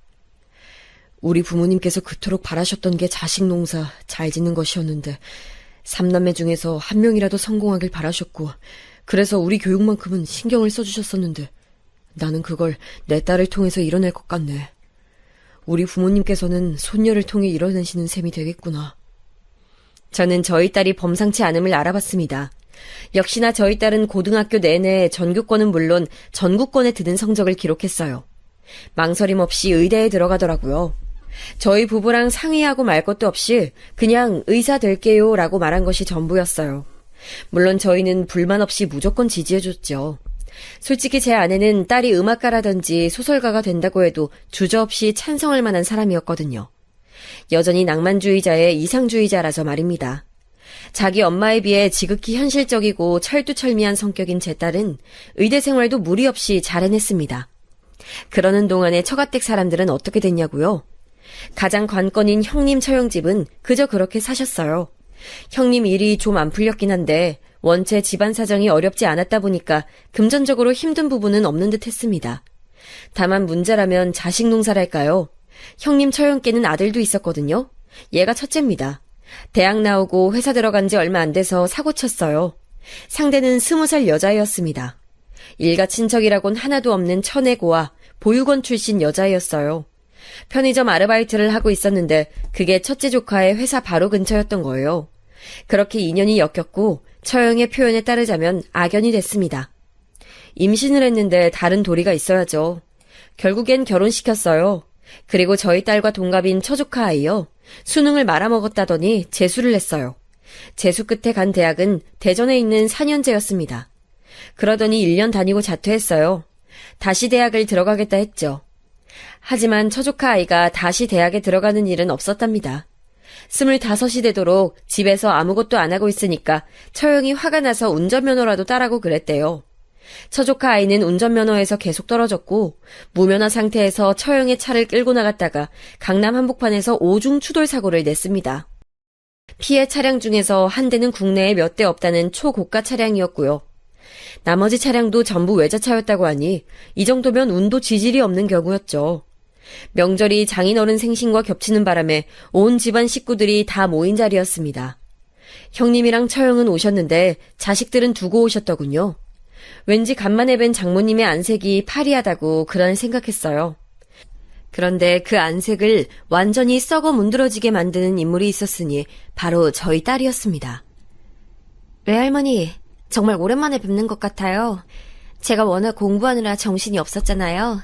우리 부모님께서 그토록 바라셨던 게 자식 농사 잘 짓는 것이었는데 3남매 중에서 한 명이라도 성공하길 바라셨고 그래서 우리 교육만큼은 신경을 써주셨었는데 나는 그걸 내 딸을 통해서 이뤄낼 것 같네. 우리 부모님께서는 손녀를 통해 이뤄내시는 셈이 되겠구나. 저는 저희 딸이 범상치 않음을 알아봤습니다. 역시나 저희 딸은 고등학교 내내 전교권은 물론 전국권에 드는 성적을 기록했어요. 망설임 없이 의대에 들어가더라고요. 저희 부부랑 상의하고 말 것도 없이 그냥 의사 될게요 라고 말한 것이 전부였어요. 물론 저희는 불만 없이 무조건 지지해줬죠. 솔직히 제 아내는 딸이 음악가라든지 소설가가 된다고 해도 주저없이 찬성할 만한 사람이었거든요. 여전히 낭만주의자의 이상주의자라서 말입니다. 자기 엄마에 비해 지극히 현실적이고 철두철미한 성격인 제 딸은 의대 생활도 무리 없이 잘 해냈습니다. 그러는 동안에 처가댁 사람들은 어떻게 됐냐고요? 가장 관건인 형님 처형집은 그저 그렇게 사셨어요. 형님 일이 좀 안 풀렸긴 한데 원체 집안 사정이 어렵지 않았다 보니까 금전적으로 힘든 부분은 없는 듯 했습니다. 다만 문제라면 자식 농사랄까요? 형님 처형께는 아들도 있었거든요. 얘가 첫째입니다. 대학 나오고 회사 들어간 지 얼마 안 돼서 사고 쳤어요. 상대는 20살 여자애였습니다. 일가 친척이라곤 하나도 없는 천혜고와 보육원 출신 여자애였어요. 편의점 아르바이트를 하고 있었는데 그게 첫째 조카의 회사 바로 근처였던 거예요. 그렇게 인연이 엮였고 처형의 표현에 따르자면 악연이 됐습니다. 임신을 했는데 다른 도리가 있어야죠. 결국엔 결혼시켰어요. 그리고 저희 딸과 동갑인 처조카 아이요. 수능을 말아먹었다더니 재수를 했어요. 재수 끝에 간 대학은 대전에 있는 4년제였습니다. 그러더니 1년 다니고 자퇴했어요. 다시 대학을 들어가겠다 했죠. 하지만 처조카 아이가 다시 대학에 들어가는 일은 없었답니다. 25이 되도록 집에서 아무것도 안 하고 있으니까 처형이 화가 나서 운전면허라도 따라고 그랬대요. 처조카 아이는 운전면허에서 계속 떨어졌고 무면허 상태에서 처형의 차를 끌고 나갔다가 강남 한복판에서 오중 추돌 사고를 냈습니다. 피해 차량 중에서 한 대는 국내에 몇 대 없다는 초고가 차량이었고요. 나머지 차량도 전부 외제차였다고 하니 이 정도면 운도 지질이 없는 경우였죠. 명절이 장인어른 생신과 겹치는 바람에 온 집안 식구들이 다 모인 자리였습니다. 형님이랑 처형은 오셨는데 자식들은 두고 오셨더군요. 왠지 간만에 뵌 장모님의 안색이 파리하다고 그런 생각했어요. 그런데 그 안색을 완전히 썩어 문드러지게 만드는 인물이 있었으니 바로 저희 딸이었습니다. 외할머니, 정말 오랜만에 뵙는 것 같아요. 제가 워낙 공부하느라 정신이 없었잖아요.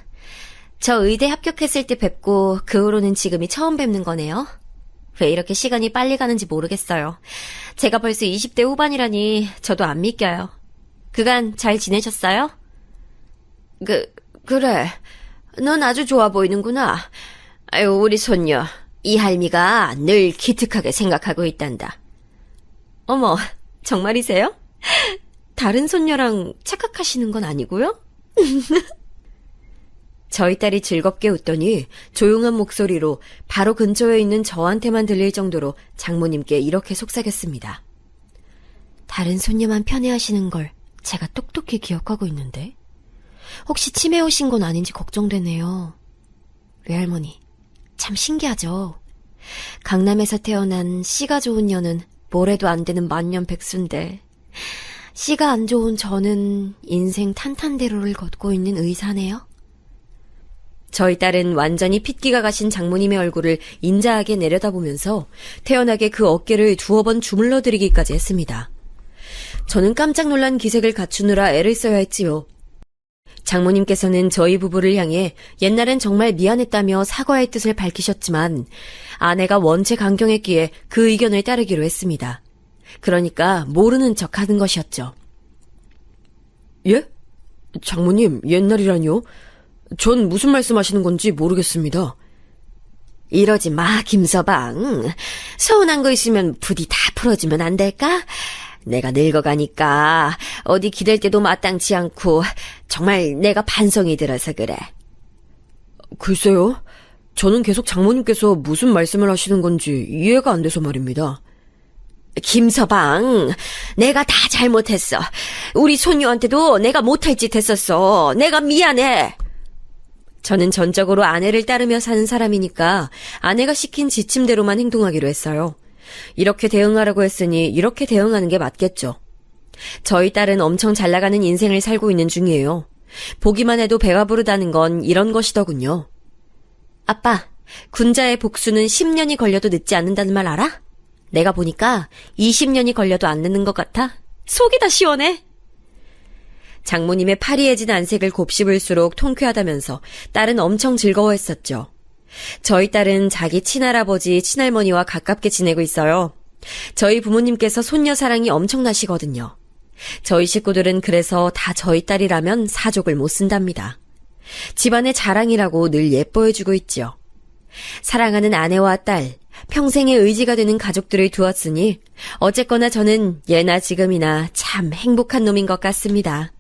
저 의대 합격했을 때 뵙고 그 후로는 지금이 처음 뵙는 거네요. 왜 이렇게 시간이 빨리 가는지 모르겠어요. 제가 벌써 20대 후반이라니 저도 안 믿겨요. 그간 잘 지내셨어요? 그래. 넌 아주 좋아 보이는구나. 아유, 우리 손녀. 이 할미가 늘 기특하게 생각하고 있단다. 어머, 정말이세요? 다른 손녀랑 착각하시는 건 아니고요? 저희 딸이 즐겁게 웃더니 조용한 목소리로 바로 근처에 있는 저한테만 들릴 정도로 장모님께 이렇게 속삭였습니다. 다른 손녀만 편애하시는 걸 제가 똑똑히 기억하고 있는데 혹시 치매 오신 건 아닌지 걱정되네요. 외할머니, 참 신기하죠? 강남에서 태어난 씨가 좋은 년은 뭐래도 안 되는 만년백수인데 씨가 안 좋은 저는 인생 탄탄대로를 걷고 있는 의사네요. 저희 딸은 완전히 핏기가 가신 장모님의 얼굴을 인자하게 내려다보면서 태연하게 그 어깨를 두어 번 주물러드리기까지 했습니다. 저는 깜짝 놀란 기색을 갖추느라 애를 써야 했지요. 장모님께서는 저희 부부를 향해 옛날엔 정말 미안했다며 사과의 뜻을 밝히셨지만 아내가 원체 강경했기에 그 의견을 따르기로 했습니다. 그러니까 모르는 척 하는 것이었죠. 예? 장모님, 옛날이라뇨? 전 무슨 말씀하시는 건지 모르겠습니다. 이러지 마, 김서방. 서운한 거 있으면 부디 다 풀어주면 안 될까? 내가 늙어가니까 어디 기댈 때도 마땅치 않고 정말 내가 반성이 들어서 그래. 글쎄요. 저는 계속 장모님께서 무슨 말씀을 하시는 건지 이해가 안 돼서 말입니다. 김서방, 내가 다 잘못했어. 우리 손녀한테도 내가 못할 짓 했었어. 내가 미안해. 저는 전적으로 아내를 따르며 사는 사람이니까 아내가 시킨 지침대로만 행동하기로 했어요. 이렇게 대응하라고 했으니 이렇게 대응하는 게 맞겠죠. 저희 딸은 엄청 잘 나가는 인생을 살고 있는 중이에요. 보기만 해도 배가 부르다는 건 이런 것이더군요. 아빠, 군자의 복수는 10년이 걸려도 늦지 않는다는 말 알아? 내가 보니까 20년이 걸려도 안 늦는 것 같아. 속이 다 시원해. 장모님의 파리해진 안색을 곱씹을수록 통쾌하다면서 딸은 엄청 즐거워했었죠. 저희 딸은 자기 친할아버지, 친할머니와 가깝게 지내고 있어요. 저희 부모님께서 손녀 사랑이 엄청나시거든요. 저희 식구들은 그래서 다 저희 딸이라면 사족을 못 쓴답니다. 집안의 자랑이라고 늘 예뻐해주고 있죠. 사랑하는 아내와 딸, 평생의 의지가 되는 가족들을 두었으니 어쨌거나 저는 예나 지금이나 참 행복한 놈인 것 같습니다.